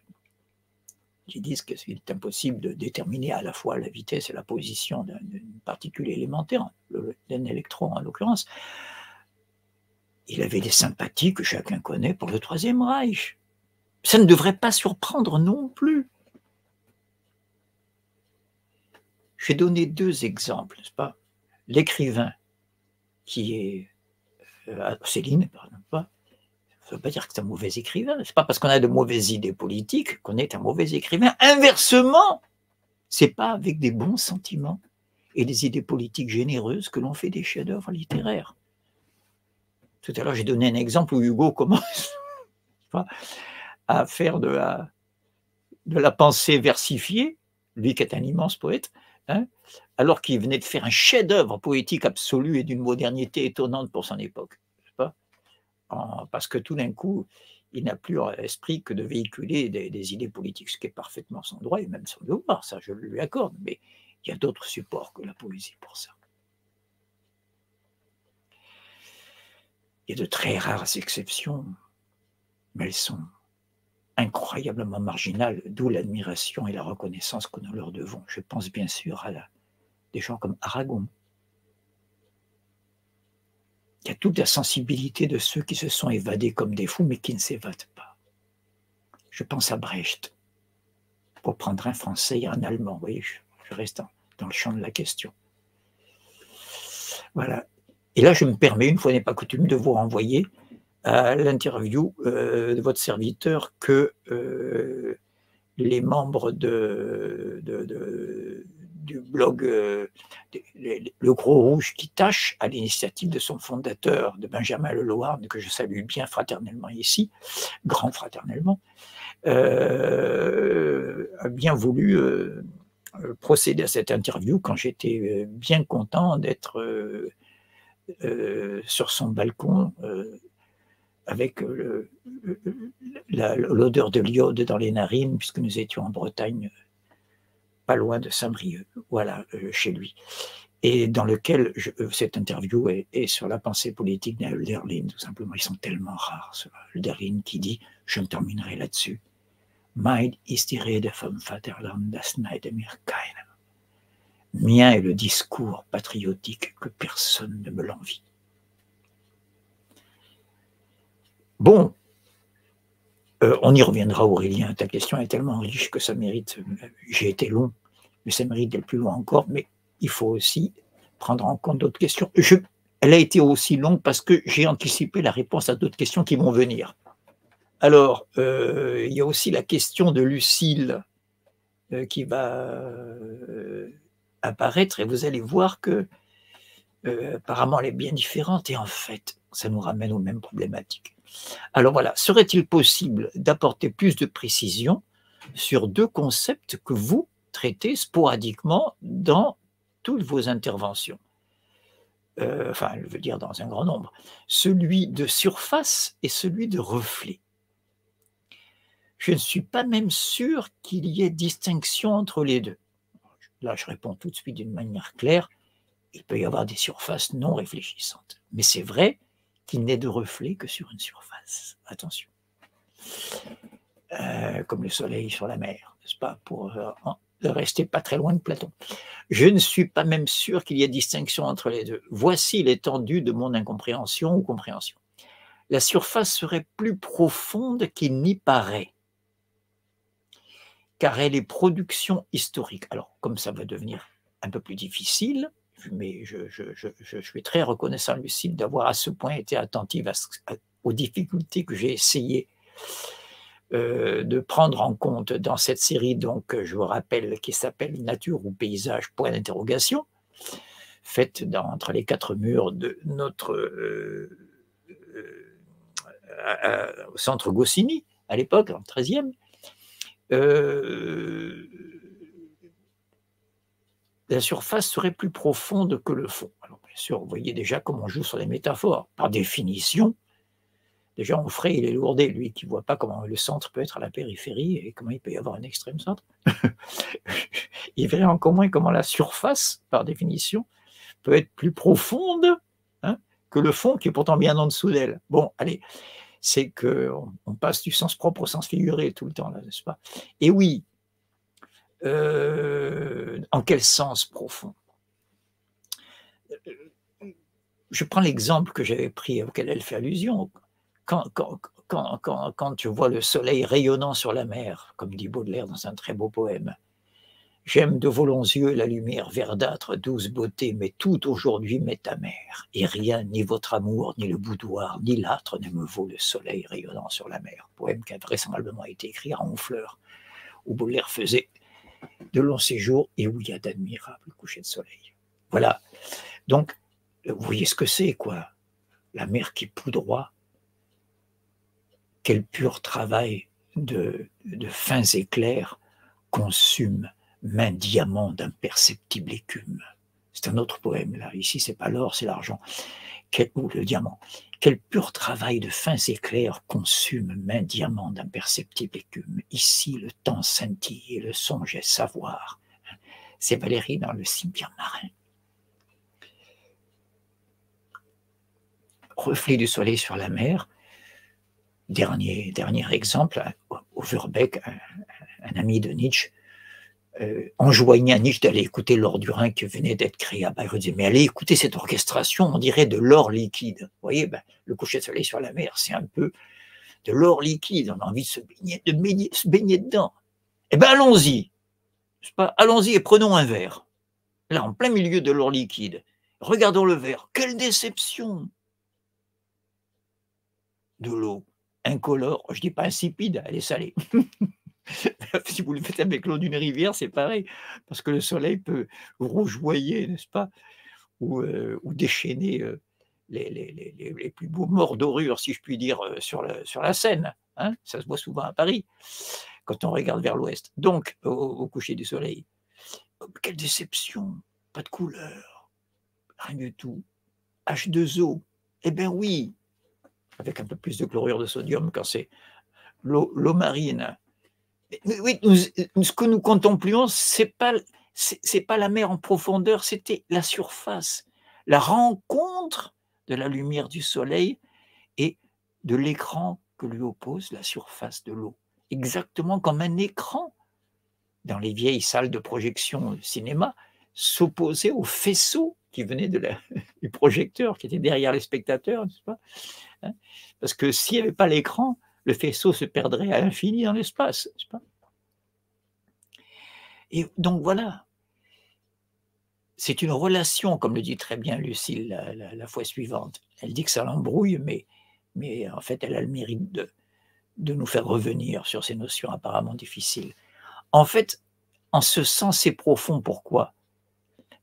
qui disent qu'il est impossible de déterminer à la fois la vitesse et la position d'une particule élémentaire, d'un électron en l'occurrence. Il avait des sympathies que chacun connaît pour le Troisième Reich. Ça ne devrait pas surprendre non plus. Je vais donner deux exemples, n'est-ce pas? L'écrivain qui est Céline, par exemple, ça ne veut pas dire que c'est un mauvais écrivain. Ce n'est pas parce qu'on a de mauvaises idées politiques qu'on est un mauvais écrivain. Inversement, ce n'est pas avec des bons sentiments et des idées politiques généreuses que l'on fait des chefs-d'œuvre littéraires. Tout à l'heure, j'ai donné un exemple où Hugo commence à faire de la pensée versifiée, lui qui est un immense poète, hein, alors qu'il venait de faire un chef-d'œuvre poétique absolu et d'une modernité étonnante pour son époque. Parce que tout d'un coup, il n'a plus à l'esprit que de véhiculer des idées politiques, ce qui est parfaitement son droit et même son devoir, ça je lui accorde, mais il y a d'autres supports que la poésie pour ça. Il y a de très rares exceptions, mais elles sont incroyablement marginales, d'où l'admiration et la reconnaissance que nous leur devons. Je pense bien sûr à des gens comme Aragon. Il y a toute la sensibilité de ceux qui se sont évadés comme des fous, mais qui ne s'évadent pas. Je pense à Brecht, pour prendre un français et un allemand. Vous voyez, je reste dans le champ de la question. Voilà. Et là, je me permets, une fois n'est pas coutume, de vous renvoyer à l'interview de votre serviteur que les membres du blog Le Gros Rouge qui tâche, à l'initiative de son fondateur, de Benjamin Leloir, que je salue bien fraternellement ici, grand fraternellement, a bien voulu procéder à cette interview quand j'étais bien content d'être sur son balcon avec l'odeur de l'iode dans les narines, puisque nous étions en Bretagne, pas loin de Saint-Brieuc, voilà, chez lui. Et dans lequel cette interview est sur la pensée politique d'Hölderlin, tout simplement. Ils sont tellement rares, ce Hölderlin qui dit, je me terminerai là-dessus, Meid ist die Rede vom Vaterland, das neide mir keiner. Mien est le discours patriotique que personne ne me l'envie. Bon, on y reviendra, Aurélien. Ta question est tellement riche que ça mérite, j'ai été long, mais ça mérite d'être plus long encore, mais il faut aussi prendre en compte d'autres questions. Elle a été aussi longue parce que j'ai anticipé la réponse à d'autres questions qui vont venir. Alors, il y a aussi la question de Lucille qui va apparaître et vous allez voir que apparemment elle est bien différente et en fait, ça nous ramène aux mêmes problématiques. Alors voilà, serait-il possible d'apporter plus de précision sur deux concepts que vous traitez sporadiquement dans toutes vos interventions? Enfin, je veux dire dans un grand nombre, celui de surface et celui de reflet. Je ne suis pas même sûr qu'il y ait distinction entre les deux. Là, je réponds tout de suite d'une manière claire, il peut y avoir des surfaces non réfléchissantes. Mais c'est vrai qu'il n'est de reflet que sur une surface. Attention. Comme le soleil sur la mer, n'est-ce pas, pour rester pas très loin de Platon. Je ne suis pas même sûr qu'il y ait distinction entre les deux. Voici l'étendue de mon incompréhension ou compréhension. La surface serait plus profonde qu'il n'y paraît, car elle est production historique. Alors, comme ça va devenir un peu plus difficile, mais je suis très reconnaissant, Lucille, d'avoir à ce point été attentive aux difficultés que j'ai essayé de prendre en compte dans cette série, donc je vous rappelle, qui s'appelle Nature ou paysage, point d'interrogation, faite entre les quatre murs de notre au centre Goscinny, à l'époque, en 13e. La surface serait plus profonde que le fond. Alors bien sûr, vous voyez déjà comment on joue sur les métaphores. Par définition, déjà Onfray, il est lourdé, lui, qui ne voit pas comment le centre peut être à la périphérie et comment il peut y avoir un extrême centre. Il verrait encore moins comment la surface, par définition, peut être plus profonde que le fond, qui est pourtant bien en dessous d'elle. Bon, allez, c'est qu'on passe du sens propre au sens figuré tout le temps, là, n'est-ce pas? Et oui, en quel sens profond? Je prends l'exemple que j'avais pris, auquel elle fait allusion. Quand tu vois le soleil rayonnant sur la mer, comme dit Baudelaire dans un très beau poème, « J'aime de vos longs yeux la lumière verdâtre, douce beauté, mais tout aujourd'hui m'est amer, et rien, ni votre amour, ni le boudoir, ni l'âtre ne me vaut le soleil rayonnant sur la mer. » Poème qui a vraisemblablement été écrit à Honfleur, où Baudelaire faisait de longs séjours et où il y a d'admirables couchers de soleil. Voilà. Donc, vous voyez ce que c'est, quoi. La mer qui poudroie. Quel pur travail de fins éclairs consume main diamant d'imperceptible écume. C'est un autre poème, là. Ici, c'est pas l'or, c'est l'argent. Ou le diamant. Quel pur travail de fins éclairs consume main diamant d'imperceptible écume. Ici, le temps scintille et le songe est savoir. C'est Valérie dans le cimetière marin. Reflet du soleil sur la mer. Dernier exemple, Overbeck, un ami de Nietzsche, enjoignait à Nietzsche d'aller écouter l'or du Rhin qui venait d'être créé à Bayreuth. Mais allez écouter cette orchestration, on dirait de l'or liquide. Vous voyez, le coucher de soleil sur la mer, c'est un peu de l'or liquide. On a envie de se baigner dedans. Eh bien, allons-y. Allons-y et prenons un verre. Là, en plein milieu de l'or liquide. Regardons le verre. Quelle déception! De l'eau incolore, je ne dis pas insipide, elle est salée. Si vous le faites avec l'eau d'une rivière, c'est pareil, parce que le soleil peut rougeoyer, n'est-ce pas, ou déchaîner les plus beaux mordorures, si je puis dire, sur la Seine. Hein, ça se voit souvent à Paris, quand on regarde vers l'ouest. Donc, au coucher du soleil, quelle déception, pas de couleur, rien du tout. H2O, eh bien oui, avec un peu plus de chlorure de sodium quand c'est l'eau marine. Mais oui, ce que nous contemplions, c'est pas la mer en profondeur, c'était la surface, la rencontre de la lumière du soleil et de l'écran que lui oppose la surface de l'eau. exactement comme un écran dans les vieilles salles de projection cinéma, s'opposait au faisceau qui venait du projecteur, qui était derrière les spectateurs, n'est-ce pas, hein? Parce que s'il n'y avait pas l'écran, le faisceau se perdrait à l'infini dans l'espace, n'est-ce pas? Et donc voilà, c'est une relation, comme le dit très bien Lucille la fois suivante. Elle dit que ça l'embrouille, mais en fait, elle a le mérite de nous faire revenir sur ces notions apparemment difficiles. En fait, en ce sens, c'est profond. Pourquoi?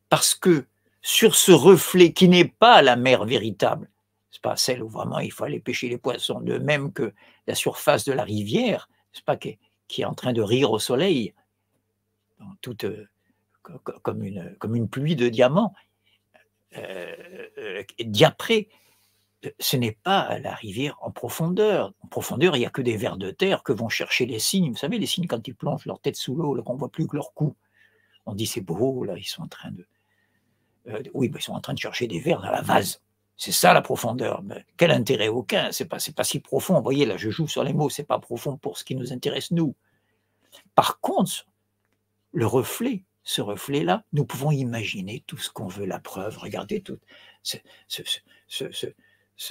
Parce que sur ce reflet qui n'est pas la mer véritable, c'est pas celle où vraiment il faut aller pêcher les poissons, de même que la surface de la rivière, c'est pas qui est en train de rire au soleil, dans toute, comme une pluie de diamants, diaprés. Ce n'est pas la rivière en profondeur. En profondeur, il n'y a que des vers de terre que vont chercher les cygnes. Vous savez, les cygnes, quand ils plongent leur tête sous l'eau, qu'on ne voit plus que leur cou, on dit c'est beau, là, ils sont en train de. Oui, ils sont en train de chercher des vers dans la vase. C'est ça la profondeur. Mais quel intérêt? Aucun. C'est pas si profond. Vous voyez, là, je joue sur les mots. C'est pas profond pour ce qui nous intéresse nous. Par contre, le reflet, ce reflet-là, nous pouvons imaginer tout ce qu'on veut. La preuve, regardez tout ce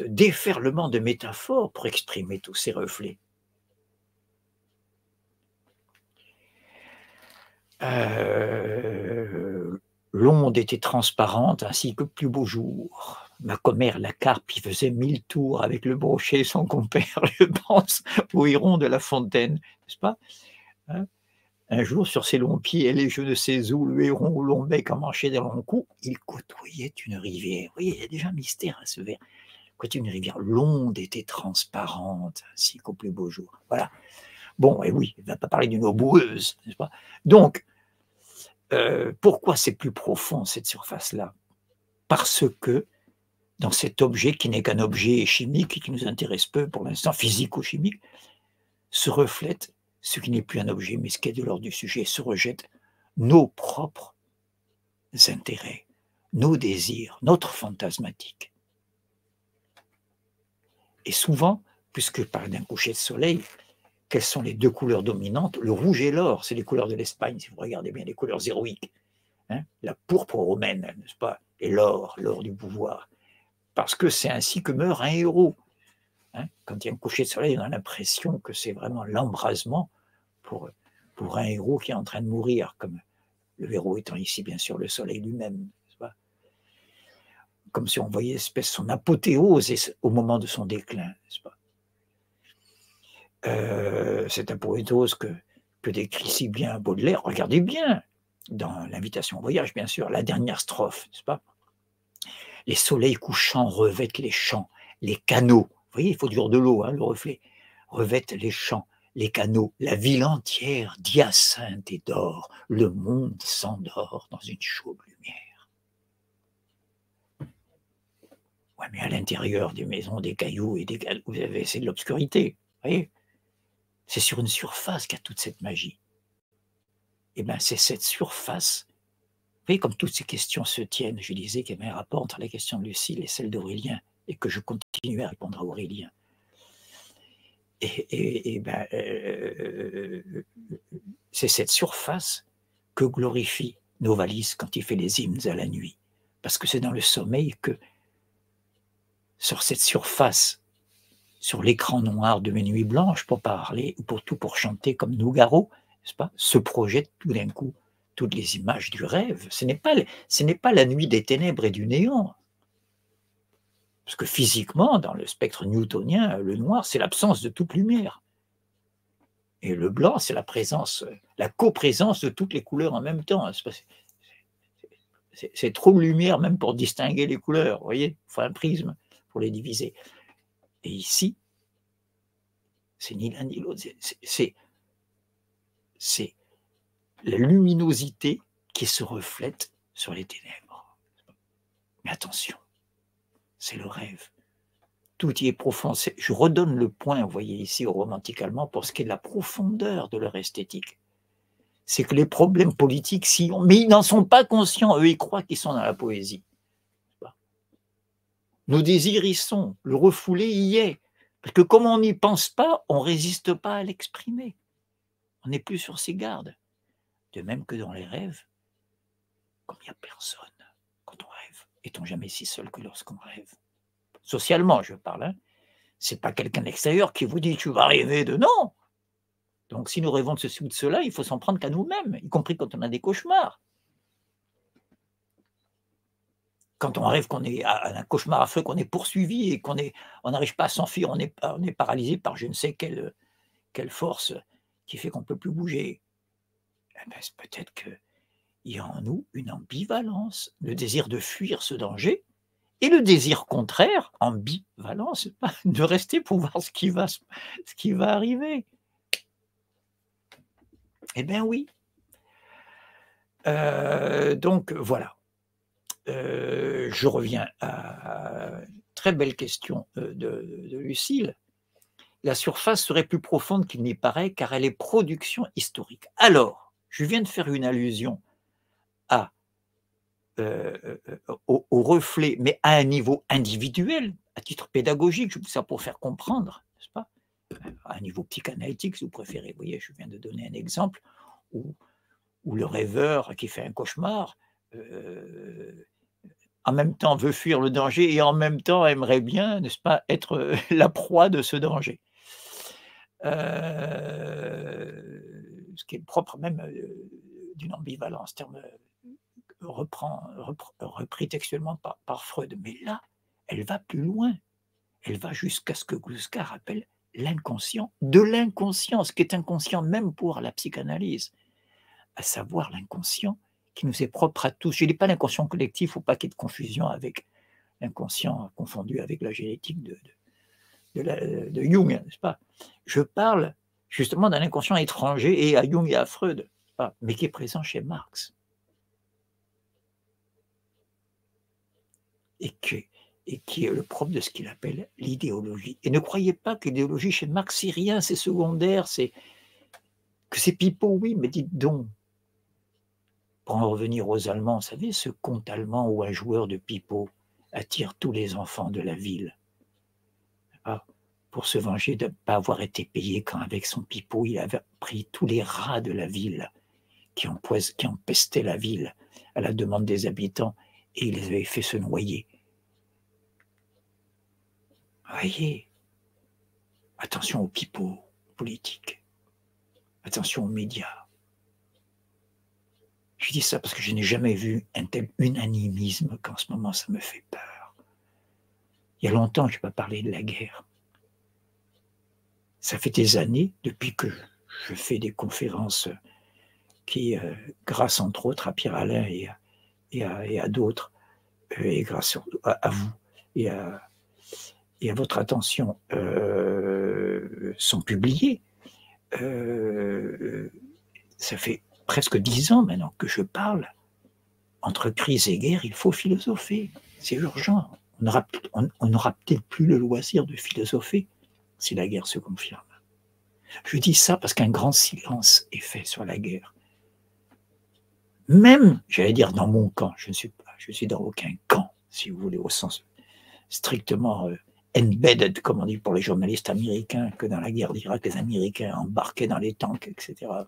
déferlement de métaphores pour exprimer tous ces reflets. L'onde était transparente ainsi que plus beau jour. Ma commère, la carpe, y faisait 1000 tours avec le brochet, son compère, je pense, au héron de la fontaine, n'est-ce pas, hein? Un jour, sur ses longs pieds, elle et je ne sais où, le héron au long bec emmanché d'un long cou, il côtoyait une rivière. Vous voyez, il y a déjà un mystère à ce vers. Côté une rivière, l'onde était transparente, ainsi qu'au plus beau jour. Voilà. Bon, et oui, il ne va pas parler d'une eau boueuse, n'est-ce pas? Donc, pourquoi c'est plus profond, cette surface-là? Parce que dans cet objet, qui n'est qu'un objet chimique, qui nous intéresse peu pour l'instant, physico-chimique, se reflète ce qui n'est plus un objet, mais ce qui est de l'ordre du sujet, se rejette nos propres intérêts, nos désirs, notre fantasmatique. Et souvent, puisque parle d'un coucher de soleil, quelles sont les deux couleurs dominantes? Le rouge et l'or, c'est les couleurs de l'Espagne, si vous regardez bien, les couleurs héroïques. Hein, la pourpre romaine, n'est-ce pas? Et l'or du pouvoir. Parce que c'est ainsi que meurt un héros. Hein, quand il y a un coucher de soleil, on a l'impression que c'est vraiment l'embrasement pour un héros qui est en train de mourir, comme le héros étant ici, bien sûr, le soleil lui-même. N'est-ce pas? Comme si on voyait espèce son apothéose au moment de son déclin, n'est-ce pas? Cette apothéose que décrit si bien Baudelaire. Regardez bien, dans l'Invitation au voyage, bien sûr, la dernière strophe, n'est-ce pas? Les soleils couchants revêtent les champs, les canaux. Vous voyez, il faut dire de l'eau, hein, le reflet. Revêtent les champs, les canaux, la ville entière d'hyacinthe et d'or. Le monde s'endort dans une chaude lumière. Ouais, mais à l'intérieur des maisons, des cailloux et des galets, c'est de l'obscurité. Vous voyez? C'est sur une surface qu'il y a toute cette magie. Eh bien, c'est cette surface. Vous voyez, comme toutes ces questions se tiennent, je disais qu'il y avait un rapport entre la question de Lucille et celle d'Aurélien, et que je continue à répondre à Aurélien. C'est cette surface que glorifie Novalis quand il fait les hymnes à la nuit. Parce que c'est dans le sommeil que, sur cette surface, sur l'écran noir de mes nuits blanches, pour parler, ou pour chanter comme Nougaro, n'est-ce pas, se projettent tout d'un coup toutes les images du rêve. Ce n'est pas la nuit des ténèbres et du néant. Parce que physiquement, dans le spectre newtonien, le noir, c'est l'absence de toute lumière. Et le blanc, c'est la coprésence de toutes les couleurs en même temps. C'est trop de lumière même pour distinguer les couleurs, vous voyez, il faut un prisme pour les diviser. Et ici, c'est ni l'un ni l'autre, c'est la luminosité qui se reflète sur les ténèbres. Mais attention, c'est le rêve. Tout y est profond. Je redonne le point, vous voyez ici, au romantique allemand, pour ce qui est de la profondeur de leur esthétique. C'est que les problèmes politiques, mais ils n'en sont pas conscients, eux, ils croient qu'ils sont dans la poésie. Nos désirs y sont, le refoulé y est. Parce que comme on n'y pense pas, on ne résiste pas à l'exprimer. On n'est plus sur ses gardes. De même que dans les rêves, comme il n'y a personne quand on rêve, est-on jamais si seul que lorsqu'on rêve? Socialement, je parle, hein. C'est pas quelqu'un d'extérieur qui vous dit: «Tu vas rêver de» non! Donc si nous rêvons de ceci ou de cela, il faut s'en prendre qu'à nous-mêmes, y compris quand on a des cauchemars. Quand on rêve qu'on est à un cauchemar affreux, qu'on est poursuivi et on n'arrive pas à s'enfuir, on est paralysé par je ne sais quelle force qui fait qu'on ne peut plus bouger. Eh ben, c'est peut-être qu'il y a en nous une ambivalence, le désir de fuir ce danger et le désir contraire, ambivalence, de rester pour voir ce qui va arriver. Eh bien oui. Donc voilà. Je reviens à une très belle question de Lucile. La surface serait plus profonde qu'il n'y paraît car elle est production historique. Alors, je viens de faire une allusion à, au reflet, mais à un niveau individuel, à titre pédagogique, je dis ça pour faire comprendre, n'est-ce pas? À un niveau psychanalytique, si vous préférez. Vous voyez, je viens de donner un exemple où le rêveur qui fait un cauchemar, en même temps veut fuir le danger et en même temps aimerait bien, n'est-ce pas, être la proie de ce danger. Ce qui est propre même d'une ambivalence, terme repris textuellement par Freud. Mais là, elle va plus loin. Elle va jusqu'à ce que Gluskar appelle l'inconscient de l'inconscient, ce qui est inconscient même pour la psychanalyse, à savoir l'inconscient qui nous est propre à tous. Je ne dis pas l'inconscient collectif, il ne faut pas qu'il y ait de confusion avec l'inconscient confondu avec la génétique de Jung, n'est-ce pas? Je parle justement d'un inconscient étranger et à Jung et à Freud, mais qui est présent chez Marx. Et qui est le propre de ce qu'il appelle l'idéologie. Et ne croyez pas que l'idéologie chez Marx, c'est rien, c'est secondaire, que c'est pipeau, oui, mais dites donc, pour en revenir aux Allemands, vous savez, ce conte allemand où un joueur de pipeau attire tous les enfants de la ville pour se venger de ne pas avoir été payé quand avec son pipeau, il avait pris tous les rats de la ville qui empestaient la ville à la demande des habitants et il les avait fait se noyer. Voyez, attention aux pipeaux politiques, attention aux médias. Je dis ça parce que je n'ai jamais vu un tel unanimisme qu'en ce moment ça me fait peur. Il y a longtemps que je n'ai pas parlé de la guerre. Ça fait des années, depuis que je fais des conférences qui, grâce entre autres à Pierre Alain et à d'autres, et grâce à vous et à votre attention, sont publiées. Ça fait presque 10 ans maintenant que je parle. Entre crise et guerre, il faut philosopher. C'est urgent. On n'aura peut-être plus le loisir de philosopher si la guerre se confirme. Je dis ça parce qu'un grand silence est fait sur la guerre. Même, j'allais dire dans mon camp, je suis dans aucun camp, si vous voulez, au sens strictement embedded, comme on dit pour les journalistes américains, que dans la guerre d'Irak, les Américains embarquaient dans les tanks, etc. On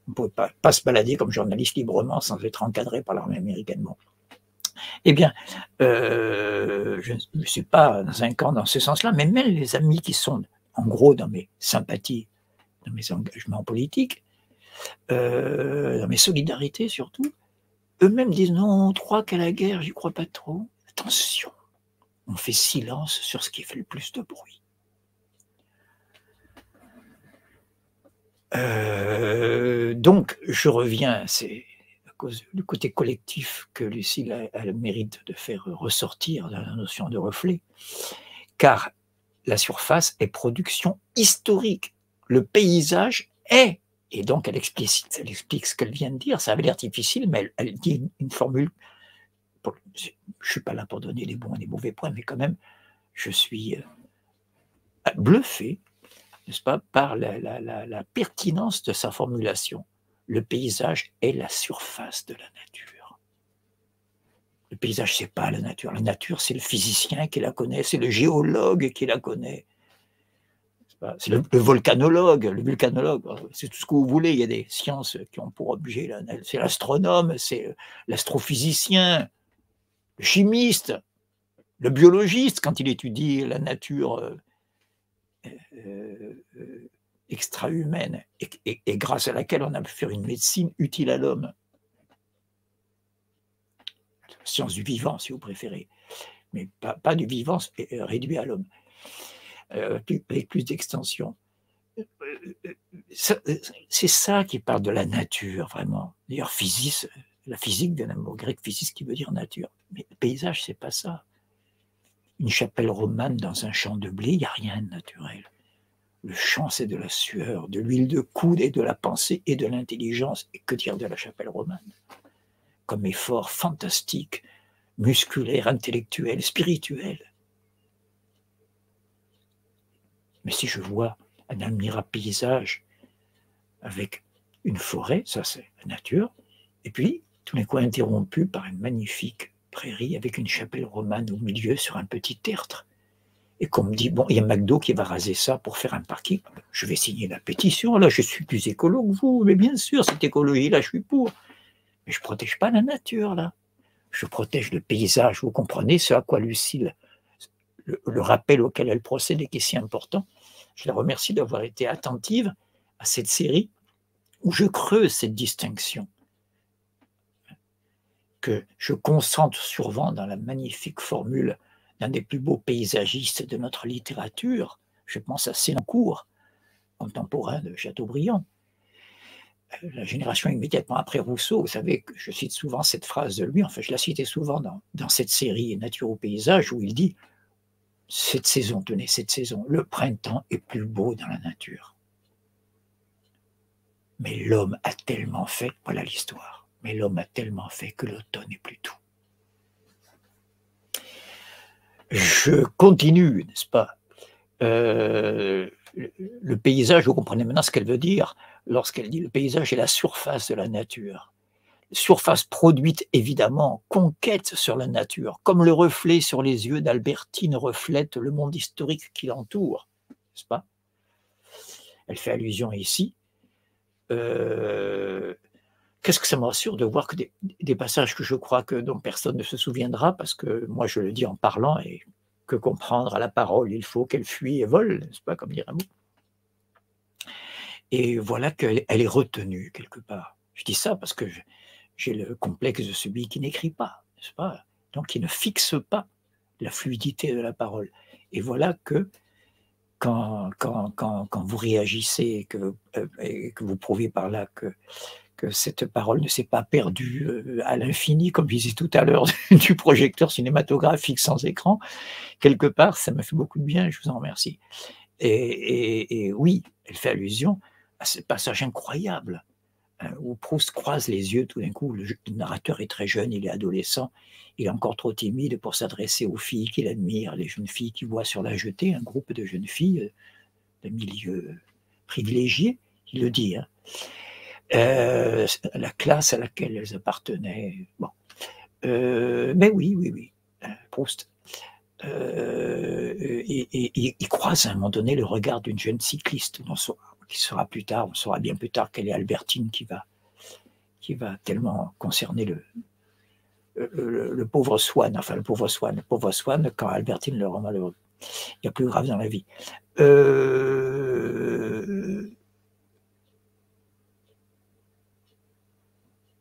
ne pouvait pas se balader comme journaliste librement sans être encadré par l'armée américaine. Bon. Eh bien, je ne suis pas dans un camp dans ce sens-là, mais même les amis qui sont, en gros, dans mes sympathies, dans mes engagements politiques, dans mes solidarités surtout, eux-mêmes disent non, on croit qu'à la guerre, j'y crois pas trop. Attention, on fait silence sur ce qui fait le plus de bruit. Donc, je reviens, c'est à cause du côté collectif que Lucile a le mérite de faire ressortir dans la notion de reflet, car la surface est production historique. Le paysage est, et donc elle explique ce qu'elle vient de dire, ça avait l'air difficile, mais elle dit une formule, je ne suis pas là pour donner les bons et les mauvais points, mais quand même, je suis bluffé, n'est-ce pas, par la pertinence de sa formulation. Le paysage est la surface de la nature. Le paysage, c'est pas la nature. La nature, c'est le physicien qui la connaît, c'est le géologue qui la connaît. C'est le volcanologue, c'est tout ce que vous voulez. Il y a des sciences qui ont pour objet, c'est l'astronome, c'est l'astrophysicien, le chimiste, le biologiste, quand il étudie la nature extra-humaine et grâce à laquelle on a pu faire une médecine utile à l'homme. Science du vivant, si vous préférez, mais pas du vivant réduit à l'homme, avec plus d'extension. C'est ça qui parle de la nature, vraiment. D'ailleurs, la physique vient d'un mot grec, physis, qui veut dire nature. Mais le paysage, c'est pas ça. Une chapelle romane dans un champ de blé, il n'y a rien de naturel. Le champ, c'est de la sueur, de l'huile de coude et de la pensée et de l'intelligence. Et que dire de la chapelle romane? Comme effort fantastique, musculaire, intellectuel, spirituel. Mais si je vois un admirable paysage avec une forêt, ça c'est la nature, et puis tout d'un coup interrompu par une magnifique prairie avec une chapelle romane au milieu sur un petit tertre. Et qu'on me dit, bon, il y a McDo qui va raser ça pour faire un parking, je vais signer la pétition, là je suis plus écolo que vous, mais bien sûr, cette écologie-là, je suis pour. Mais je ne protège pas la nature, là. Je protège le paysage, vous comprenez ce à quoi Lucille, le rappel auquel elle procède et qui est si important. Je la remercie d'avoir été attentive à cette série où je creuse cette distinction que je concentre souvent dans la magnifique formule d'un des plus beaux paysagistes de notre littérature. Je pense à Sénancourt, contemporain de Chateaubriand. La génération immédiatement après Rousseau, vous savez que je cite souvent cette phrase de lui, enfin je la citais souvent dans cette série Nature au paysage, où il dit « Cette saison, tenez, cette saison, le printemps est plus beau dans la nature. Mais l'homme a tellement fait, voilà l'histoire, mais l'homme a tellement fait que l'automne n'est plus tout. » Je continue, n'est-ce pas? Le paysage, vous comprenez maintenant ce qu'elle veut dire lorsqu'elle dit le paysage est la surface de la nature. Surface produite évidemment, conquête sur la nature, comme le reflet sur les yeux d'Albertine reflète le monde historique qui l'entoure, n'est-ce pas? Elle fait allusion ici. Qu'est-ce que ça me rassure de voir que des passages que je crois que dont personne ne se souviendra, parce que moi je le dis en parlant, et que comprendre à la parole, il faut qu'elle fuit et vole, n'est-ce pas, comme dirait un mot. Et voilà qu'elle est retenue quelque part. Je dis ça parce que j'ai le complexe de celui qui n'écrit pas, n'est-ce pas? Donc qui ne fixe pas la fluidité de la parole. Et voilà que quand vous réagissez et que vous prouvez par là que cette parole ne s'est pas perdue à l'infini, comme je disais tout à l'heure, du projecteur cinématographique sans écran, quelque part, ça m'a fait beaucoup de bien, je vous en remercie. Et oui, elle fait allusion à ce passage incroyable où Proust croise les yeux tout d'un coup. Le narrateur est très jeune, il est adolescent, il est encore trop timide pour s'adresser aux filles qu'il admire, les jeunes filles qu'il voit sur la jetée, un groupe de jeunes filles de milieu privilégié, il le dit, hein. La classe à laquelle elles appartenaient. Bon. Mais oui, Proust. Il croise à un moment donné le regard d'une jeune cycliste, qui sera plus tard, on saura bien plus tard qu'elle est Albertine, qui va tellement concerner le pauvre Swann, enfin le pauvre Swann, quand Albertine le rend malheureux. Il y a plus grave dans la vie.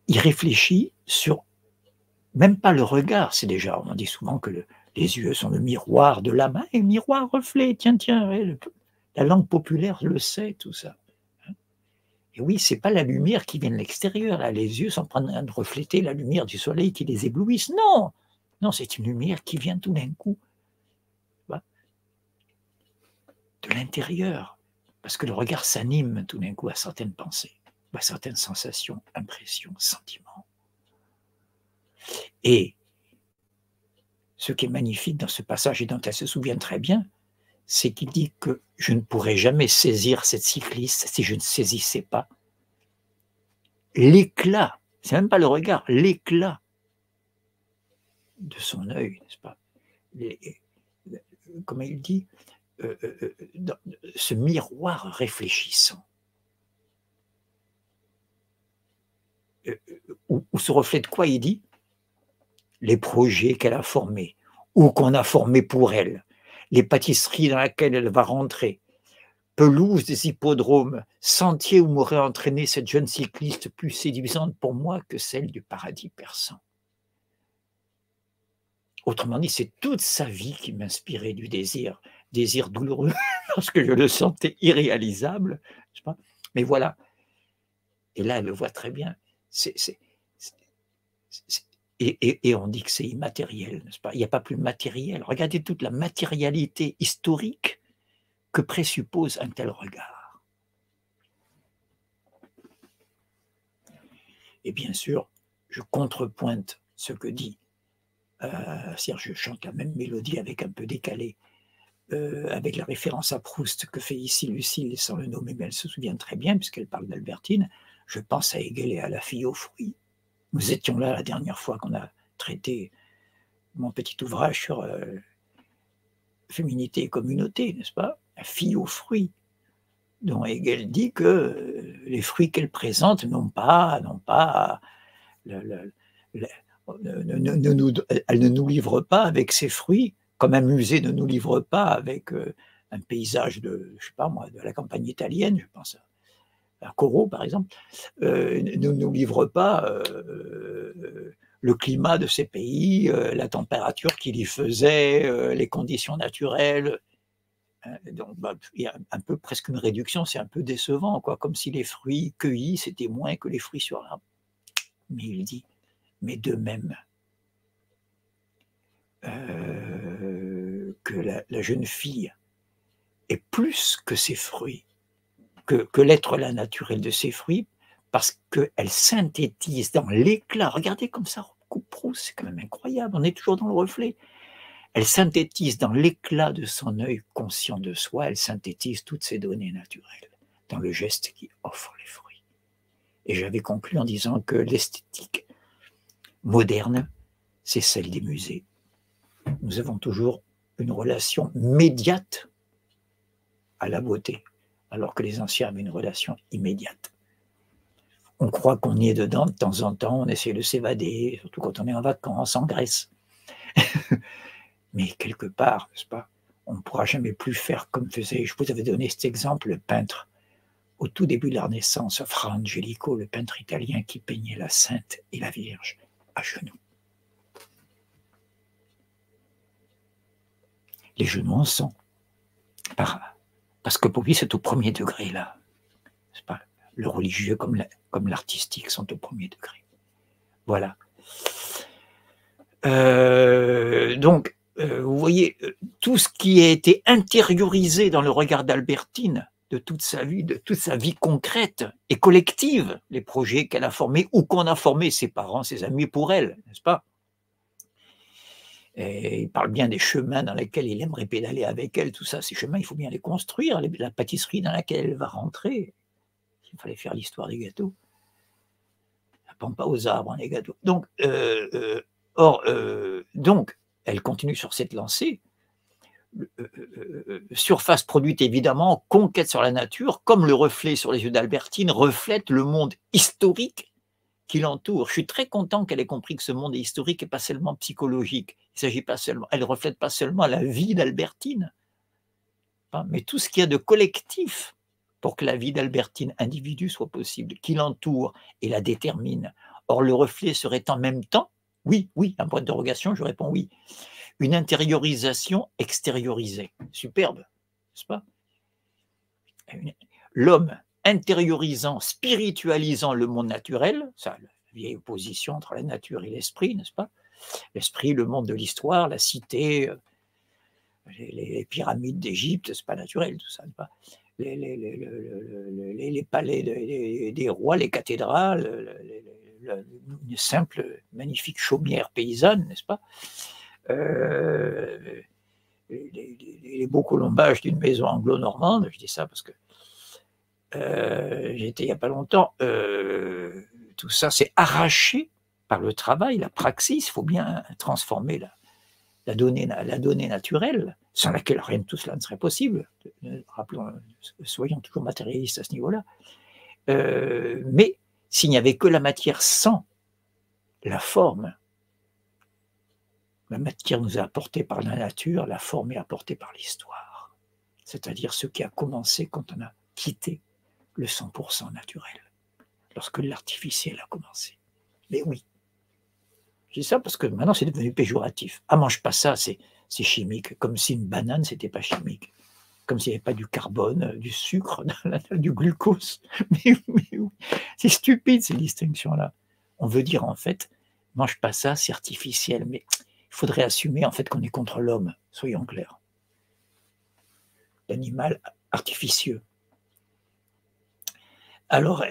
Il réfléchit sur, même pas le regard, c'est déjà, on dit souvent que les yeux sont le miroir de l'âme, et miroir, reflet, tiens, la langue populaire le sait, tout ça. Et oui, c'est pas la lumière qui vient de l'extérieur, là, les yeux sont en train de refléter la lumière du soleil qui les éblouisse, non, c'est une lumière qui vient tout d'un coup de l'intérieur, parce que le regard s'anime tout d'un coup à certaines pensées, à certaines sensations, impressions, sentiments. Et ce qui est magnifique dans ce passage, et dont elle se souvient très bien, c'est qu'il dit que je ne pourrais jamais saisir cette cycliste si je ne saisissais pas l'éclat, c'est même pas le regard, l'éclat de son œil, n'est-ce pas? Comme il dit, ce miroir réfléchissant, où se reflète quoi? Il dit les projets qu'elle a formés, ou qu'on a formés pour elle, les pâtisseries dans lesquelles elle va rentrer, pelouse des hippodromes, sentiers où m'aurait entraîné cette jeune cycliste plus séduisante pour moi que celle du paradis persan. Autrement dit, c'est toute sa vie qui m'inspirait du désir douloureux, parce que je le sentais irréalisable, je sais pas. Mais voilà. Et là, elle le voit très bien. Et on dit que c'est immatériel, n'est-ce pas? Il n'y a pas plus matériel. Regardez toute la matérialité historique que présuppose un tel regard. Et bien sûr, je contrepointe ce que dit, c'est-à-dire je chante la même mélodie avec un peu décalé, avec la référence à Proust que fait ici Lucille, sans le nommer, mais elle se souvient très bien, puisqu'elle parle d'Albertine. Je pense à Hegel et à la fille aux fruits. Nous étions là la dernière fois qu'on a traité mon petit ouvrage sur féminité et communauté, n'est-ce pas? La fille aux fruits, dont Hegel dit que les fruits qu'elle présente elle ne nous livre pas avec ses fruits, comme un musée ne nous livre pas avec un paysage de, je sais pas moi, de la campagne italienne, je pense à Corot par exemple, ne nous livre pas le climat de ces pays, la température qu'il y faisait, les conditions naturelles. Donc, il y a un peu presque une réduction, c'est un peu décevant, quoi, comme si les fruits cueillis, c'était moins que les fruits sur l'arbre. Mais il dit, mais de même que la jeune fille est plus que ses fruits, que l'être là naturel de ses fruits, parce qu'elle synthétise dans l'éclat, regardez comme ça recoupe Proust, c'est quand même incroyable, on est toujours dans le reflet. Elle synthétise dans l'éclat de son œil conscient de soi, elle synthétise toutes ces données naturelles dans le geste qui offre les fruits. Et j'avais conclu en disant que l'esthétique moderne, c'est celle des musées. Nous avons toujours une relation médiate à la beauté, alors que les anciens avaient une relation immédiate. On croit qu'on y est dedans de temps en temps, on essaie de s'évader, surtout quand on est en vacances, en Grèce. Mais quelque part, n'est-ce pas, on ne pourra jamais plus faire comme faisait, je vous avais donné cet exemple, le peintre, au tout début de la Renaissance, Fra Angelico, le peintre italien qui peignait la Sainte et la Vierge à genoux. Les genoux en sont, parce que pour lui, c'est au premier degré, là. C'est pas, le religieux comme l'artistique sont au premier degré. Voilà. Donc, vous voyez, tout ce qui a été intériorisé dans le regard d'Albertine, de toute sa vie concrète et collective, les projets qu'elle a formés ou qu'on a formés, ses parents, ses amis pour elle, n'est-ce pas? Et il parle bien des chemins dans lesquels il aimerait pédaler avec elle, tout ça, ces chemins, il faut bien les construire, la pâtisserie dans laquelle elle va rentrer. Il fallait faire l'histoire des gâteaux. Ça pend pas aux arbres, hein, les gâteaux. Donc, donc, elle continue sur cette lancée. Surface produite évidemment, conquête sur la nature, comme le reflet sur les yeux d'Albertine reflète le monde historique qui l'entoure. Je suis très content qu'elle ait compris que ce monde est historique et pas seulement psychologique. Il s'agit pas seulement, elle reflète pas seulement la vie d'Albertine, mais tout ce qu'il y a de collectif pour que la vie d'Albertine, individu, soit possible, qui l'entoure et la détermine. Or, le reflet serait en même temps, oui, un point d'interrogation, je réponds oui, une intériorisation extériorisée. Superbe, n'est-ce pas? L'homme intériorisant, spiritualisant le monde naturel, ça, la vieille opposition entre la nature et l'esprit, n'est-ce pas? L'esprit, le monde de l'histoire, la cité, les pyramides d'Égypte, c'est pas naturel tout ça, n'est-ce pas? Les palais des rois, les cathédrales, une simple, magnifique chaumière paysanne, n'est-ce pas? Les beaux colombages d'une maison anglo-normande, je dis ça parce que j'étais il n'y a pas longtemps, tout ça c'est arraché par le travail, la praxis, il faut bien transformer la donnée naturelle, sans laquelle rien de tout cela ne serait possible. Rappelons, soyons toujours matérialistes à ce niveau-là. Mais s'il n'y avait que la matière sans la forme, la matière nous est apportée par la nature, la forme est apportée par l'histoire. C'est-à-dire ce qui a commencé quand on a quitté le 100% naturel, lorsque l'artificiel a commencé. Mais oui, je dis ça parce que maintenant c'est devenu péjoratif. Ah, mange pas ça, c'est chimique, comme si une banane c'était pas chimique, comme s'il n'y avait pas du carbone, du sucre, du glucose. Mais oui, c'est stupide ces distinctions-là. On veut dire en fait, mange pas ça, c'est artificiel, mais il faudrait assumer en fait qu'on est contre l'homme, soyons clairs. L'animal artificieux. Alors,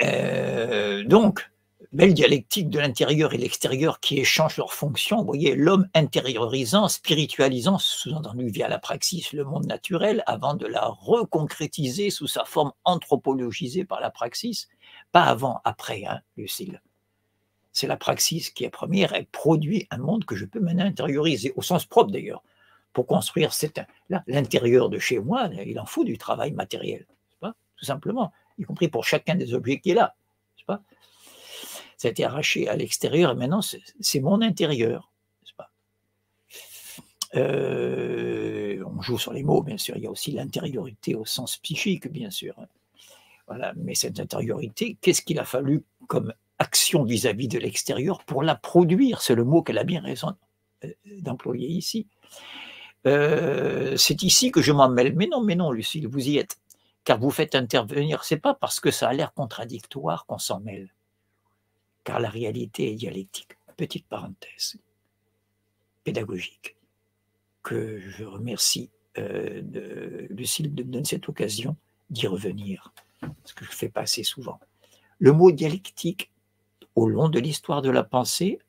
donc, belle dialectique de l'intérieur et de l'extérieur qui échangent leurs fonctions. Vous voyez, l'homme intériorisant, spiritualisant, sous-entendu via la praxis, le monde naturel, avant de la reconcrétiser sous sa forme anthropologisée par la praxis. Pas avant, après, hein, Lucille. C'est la praxis qui est première, elle produit un monde que je peux maintenant intérioriser, au sens propre d'ailleurs. Pour construire l'intérieur de chez moi, il en faut du travail matériel, pas, tout simplement, y compris pour chacun des objets qui est là. Pas. Ça a été arraché à l'extérieur et maintenant c'est mon intérieur. Pas. On joue sur les mots, bien sûr, il y a aussi l'intériorité au sens psychique, bien sûr. Voilà. Mais cette intériorité, qu'est-ce qu'il a fallu comme action vis-à-vis de l'extérieur pour la produire? C'est le mot qu'elle a bien raison d'employer ici. C'est ici que je m'en mêle. Mais non, Lucille, vous y êtes. Car vous faites intervenir, c'est pas parce que ça a l'air contradictoire qu'on s'en mêle. Car la réalité est dialectique. Petite parenthèse pédagogique que je remercie Lucille de me donner cette occasion d'y revenir, ce que je ne fais pas assez souvent. Le mot dialectique, au long de l'histoire de la pensée,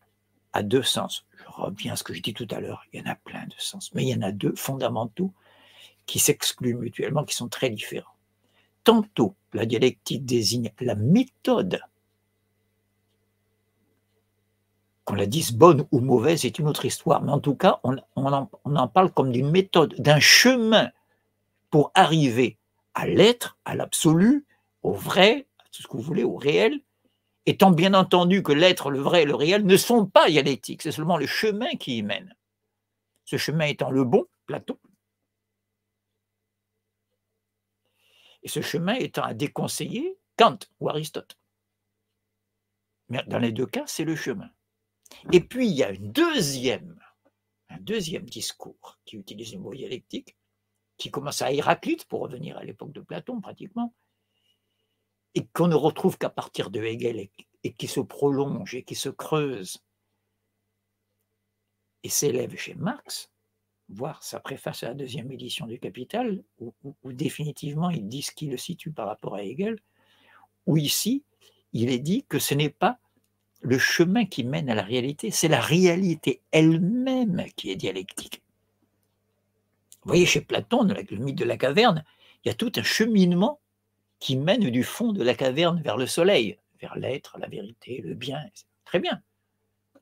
a deux sens. Je reviens à ce que je dis tout à l'heure, il y en a plein de sens, mais il y en a deux fondamentaux qui s'excluent mutuellement, qui sont très différents. Tantôt, la dialectique désigne la méthode. Qu'on la dise bonne ou mauvaise, c'est une autre histoire, mais en tout cas, on en parle comme d'une méthode, d'un chemin pour arriver à l'être, à l'absolu, au vrai, à tout ce que vous voulez, au réel, étant bien entendu que l'être, le vrai et le réel ne sont pas dialectiques, c'est seulement le chemin qui y mène. Ce chemin étant le bon, Platon, et ce chemin étant à déconseiller, Kant ou Aristote. Mais dans les deux cas, c'est le chemin. Et puis, il y a un deuxième discours qui utilise le mot dialectique, qui commence à Héraclite, pour revenir à l'époque de Platon pratiquement, et qu'on ne retrouve qu'à partir de Hegel, et qui se prolonge et qui se creuse et s'élève chez Marx, voire sa préface à la deuxième édition du Capital, où définitivement il dit ce qui le situe par rapport à Hegel, où ici il est dit que ce n'est pas le chemin qui mène à la réalité, c'est la réalité elle-même qui est dialectique. Vous voyez, chez Platon, le mythe de la caverne, il y a tout un cheminement qui mène du fond de la caverne vers le soleil, vers l'être, la vérité, le bien. Très bien,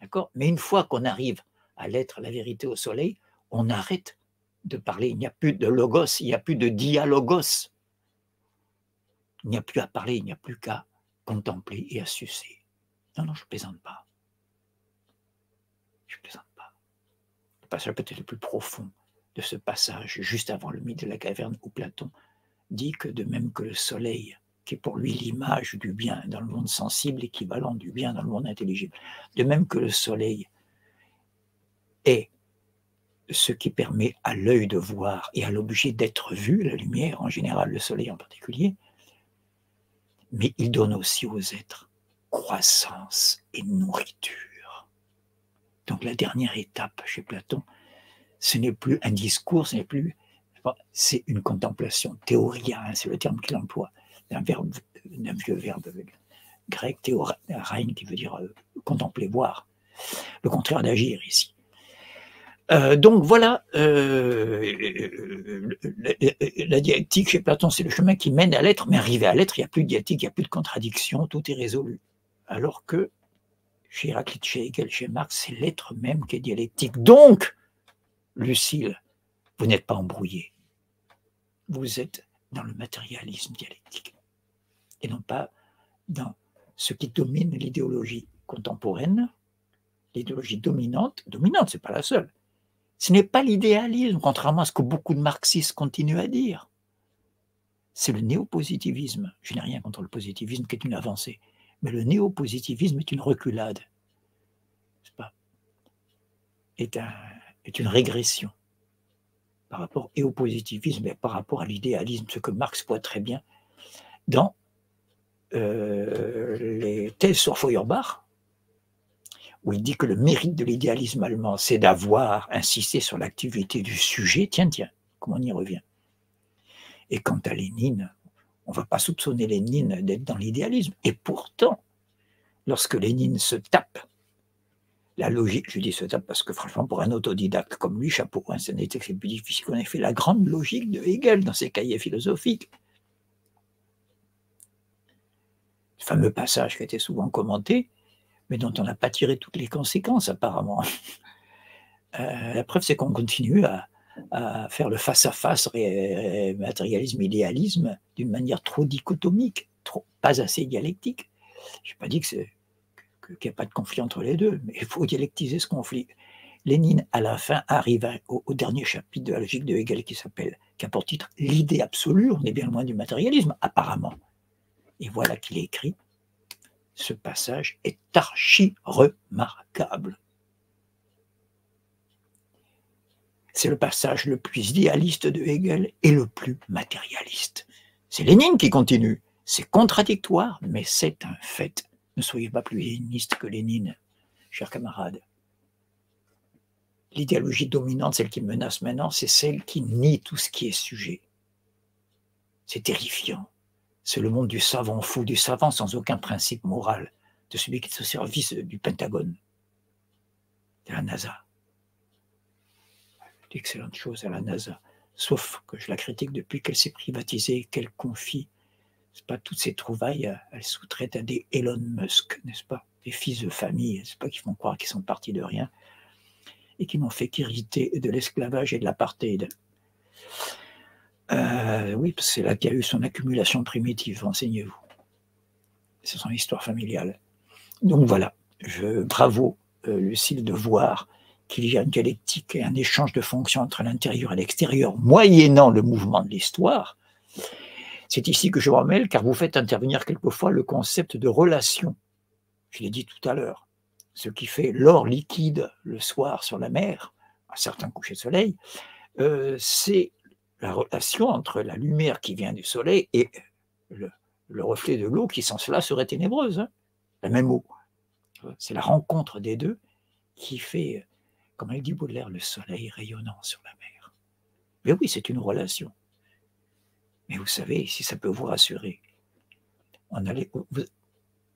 d'accord. Mais une fois qu'on arrive à l'être, la vérité, au soleil, on arrête de parler. Il n'y a plus de logos, il n'y a plus de dialogos. Il n'y a plus à parler, il n'y a plus qu'à contempler et à sucer. Non, je ne plaisante pas. Je ne plaisante pas. Le passage peut-être le plus profond de ce passage, juste avant le mythe de la caverne, où Platon dit que de même que le soleil, qui est pour lui l'image du bien dans le monde sensible, équivalent du bien dans le monde intelligible, de même que le soleil est ce qui permet à l'œil de voir et à l'objet d'être vu, la lumière en général, le soleil en particulier, mais il donne aussi aux êtres croissance et nourriture. Donc la dernière étape chez Platon, ce n'est plus un discours, c'est une contemplation, théoria, hein, c'est le terme qu'il emploie, d'un vieux verbe grec, théorein, qui veut dire contempler, voir, le contraire d'agir ici. Donc voilà, la dialectique chez Platon, c'est le chemin qui mène à l'être, mais arrivé à l'être, il n'y a plus de dialectique, il n'y a plus de contradiction, tout est résolu. Alors que chez Héraclite, chez Hegel, chez Marx, c'est l'être même qui est dialectique. Donc, Lucille, vous n'êtes pas embrouillé. Vous êtes dans le matérialisme dialectique et non pas dans ce qui domine l'idéologie contemporaine, l'idéologie dominante, c'est pas la seule. Ce n'est pas l'idéalisme, contrairement à ce que beaucoup de marxistes continuent à dire. C'est le néopositivisme. Je n'ai rien contre le positivisme qui est une avancée, mais le néopositivisme est une reculade, n'est-ce pas, est une régression par rapport et au positivisme et par rapport à l'idéalisme, ce que Marx voit très bien dans les thèses sur Feuerbach, où il dit que le mérite de l'idéalisme allemand, c'est d'avoir insisté sur l'activité du sujet. Tiens, comme on y revient. Et quant à Lénine, on ne va pas soupçonner Lénine d'être dans l'idéalisme. Et pourtant, lorsque Lénine se tape la logique, je dis se tape parce que franchement, pour un autodidacte comme lui, chapeau, hein, ce n'était que c'est plus difficile qu'on ait fait la grande logique de Hegel dans ses cahiers philosophiques. Ce fameux passage qui a été souvent commenté, mais dont on n'a pas tiré toutes les conséquences apparemment. La preuve, c'est qu'on continue à faire le face-à-face matérialisme-idéalisme d'une manière trop dichotomique, pas assez dialectique. Je n'ai pas dit qu'il n'y a pas de conflit entre les deux, mais il faut dialectiser ce conflit. Lénine, à la fin, arrive au dernier chapitre de la logique de Hegel qui a pour titre « L'idée absolue », on est bien loin du matérialisme, apparemment. Et voilà qu'il écrit « Ce passage est archi-remarquable ». C'est le passage le plus idéaliste de Hegel et le plus matérialiste. C'est Lénine qui continue. C'est contradictoire, mais c'est un fait. Ne soyez pas plus léniniste que Lénine, chers camarades. L'idéologie dominante, celle qui menace maintenant, c'est celle qui nie tout ce qui est sujet. C'est terrifiant. C'est le monde du savant fou, du savant sans aucun principe moral, de celui qui est au service du Pentagone, de la NASA. D'excellentes choses à la NASA, sauf que je la critique depuis qu'elle s'est privatisée, qu'elle confie, n'est-ce pas, toutes ses trouvailles, elle sous-traite à des Elon Musk, n'est-ce pas, des fils de famille, n'est-ce pas, qui font croire qu'ils sont partis de rien et qui n'ont fait qu'hériter de l'esclavage et de l'apartheid. Oui, parce que c'est là qu'il y a eu son accumulation primitive, renseignez-vous. C'est son histoire familiale. Donc voilà, bravo Lucile de voir qu'il y a une dialectique et un échange de fonctions entre l'intérieur et l'extérieur, moyennant le mouvement de l'histoire. C'est ici que je vous remets, car vous faites intervenir quelquefois le concept de relation. Je l'ai dit tout à l'heure. Ce qui fait l'or liquide le soir sur la mer, à certains couchers de soleil, c'est la relation entre la lumière qui vient du soleil et le reflet de l'eau qui, sans cela, serait ténébreuse. Hein, la même eau. C'est la rencontre des deux qui fait, comme il dit Baudelaire, le soleil rayonnant sur la mer. Mais oui, c'est une relation. Mais vous savez, si ça peut vous rassurer,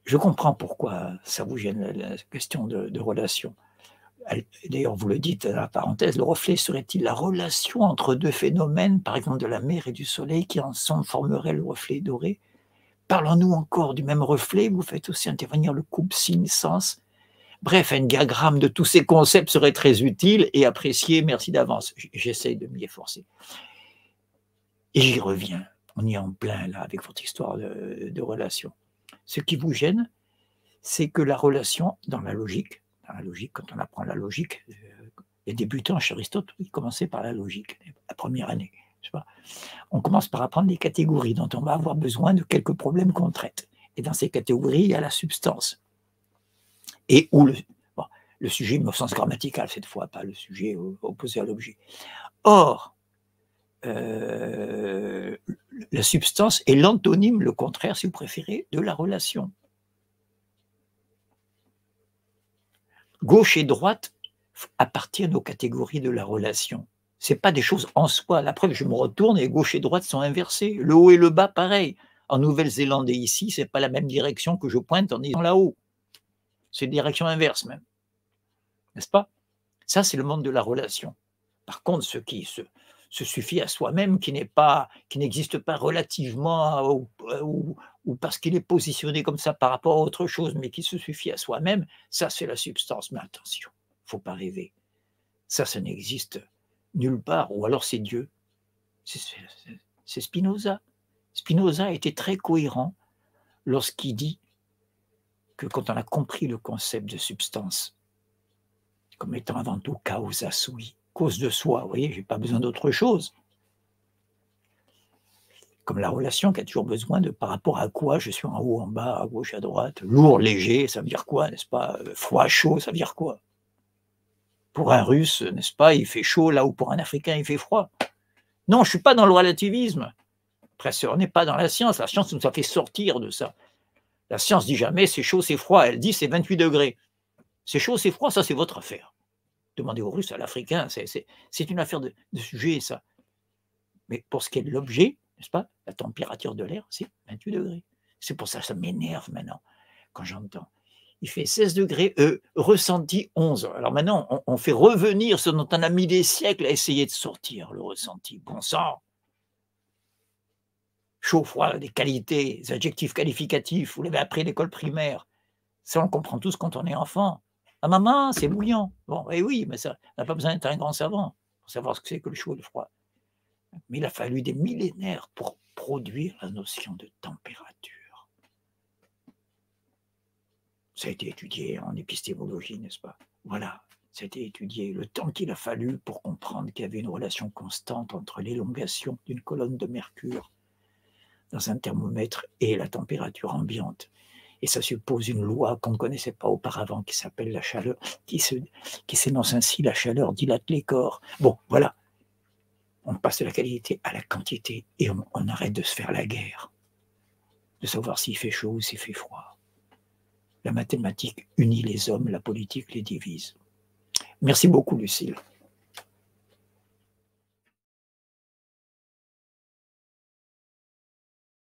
je comprends pourquoi ça vous gêne la question de relation. D'ailleurs, vous le dites dans la parenthèse, le reflet serait-il la relation entre deux phénomènes, par exemple de la mer et du soleil, qui ensemble formeraient le reflet doré? Parlons-nous encore du même reflet? Vous faites aussi intervenir le couple signe-sens. Bref, un diagramme de tous ces concepts serait très utile et apprécié. Merci d'avance. J'essaye de m'y efforcer. Et j'y reviens. On y est en plein là avec votre histoire de relation. Ce qui vous gêne, c'est que la relation, dans la logique, quand on apprend la logique, les débutants chez Aristote, ils commençaient par la logique, la première année. Je sais pas. On commence par apprendre les catégories dont on va avoir besoin de quelques problèmes qu'on traite. Et dans ces catégories, il y a la substance. Et où le sujet au sens grammatical cette fois, pas le sujet opposé à l'objet. Or, la substance est l'antonyme, le contraire, si vous préférez, de la relation. Gauche et droite appartiennent aux catégories de la relation. Ce n'est pas des choses en soi. La preuve, je me retourne et gauche et droite sont inversés. Le haut et le bas, pareil. En Nouvelle-Zélande et ici, ce n'est pas la même direction que je pointe en disant là-haut. C'est une direction inverse même. N'est-ce pas? Ça, c'est le monde de la relation. Par contre, ce qui se suffit à soi-même, qui n'existe pas relativement ou parce qu'il est positionné comme ça par rapport à autre chose, mais qui se suffit à soi-même, ça c'est la substance. Mais attention, il ne faut pas rêver. Ça n'existe Nulle part. Ou alors c'est Dieu. C'est Spinoza. Spinoza était très cohérent lorsqu'il dit que quand on a compris le concept de substance comme étant avant tout causa sui, cause de soi, vous voyez, je n'ai pas besoin d'autre chose. Comme la relation qui a toujours besoin de par rapport à quoi je suis en haut, en bas, à gauche, à droite, lourd, léger, ça veut dire quoi, n'est-ce pas? Froid, chaud, ça veut dire quoi? Pour un Russe, n'est-ce pas, il fait chaud là où pour un Africain il fait froid. Non, je ne suis pas dans le relativisme. Après, on n'est pas dans la science nous a fait sortir de ça. La science dit jamais c'est chaud, c'est froid, elle dit c'est 28 degrés. C'est chaud, c'est froid, ça c'est votre affaire. Demandez aux Russes, à l'Africain, c'est une affaire de sujet, ça. Mais pour ce qui est de l'objet, n'est-ce pas, la température de l'air, c'est 28 degrés. C'est pour ça que ça m'énerve maintenant, quand j'entends. Il fait 16 degrés, ressenti 11. Alors maintenant, on fait revenir ce dont on a mis des siècles à essayer de sortir, le ressenti. Bon sang! Chaud, froid, des qualités, des adjectifs qualificatifs, vous l'avez appris à l'école primaire. Ça, on comprend tous quand on est enfant. Ah maman, c'est bouillant. Bon, eh oui, mais ça, on n'a pas besoin d'être un grand savant pour savoir ce que c'est que le chaud et le froid. Mais il a fallu des millénaires pour produire la notion de température. Ça a été étudié en épistémologie, n'est-ce pas? Voilà, ça a été étudié. Le temps qu'il a fallu pour comprendre qu'il y avait une relation constante entre l'élongation d'une colonne de mercure dans un thermomètre et la température ambiante. Et ça suppose une loi qu'on ne connaissait pas auparavant, qui s'appelle la chaleur, qui s'énonce ainsi: la chaleur dilate les corps. Bon, voilà. On passe de la qualité à la quantité et on arrête de se faire la guerre, de savoir s'il fait chaud ou s'il fait froid. La mathématique unit les hommes, la politique les divise. Merci beaucoup, Lucille.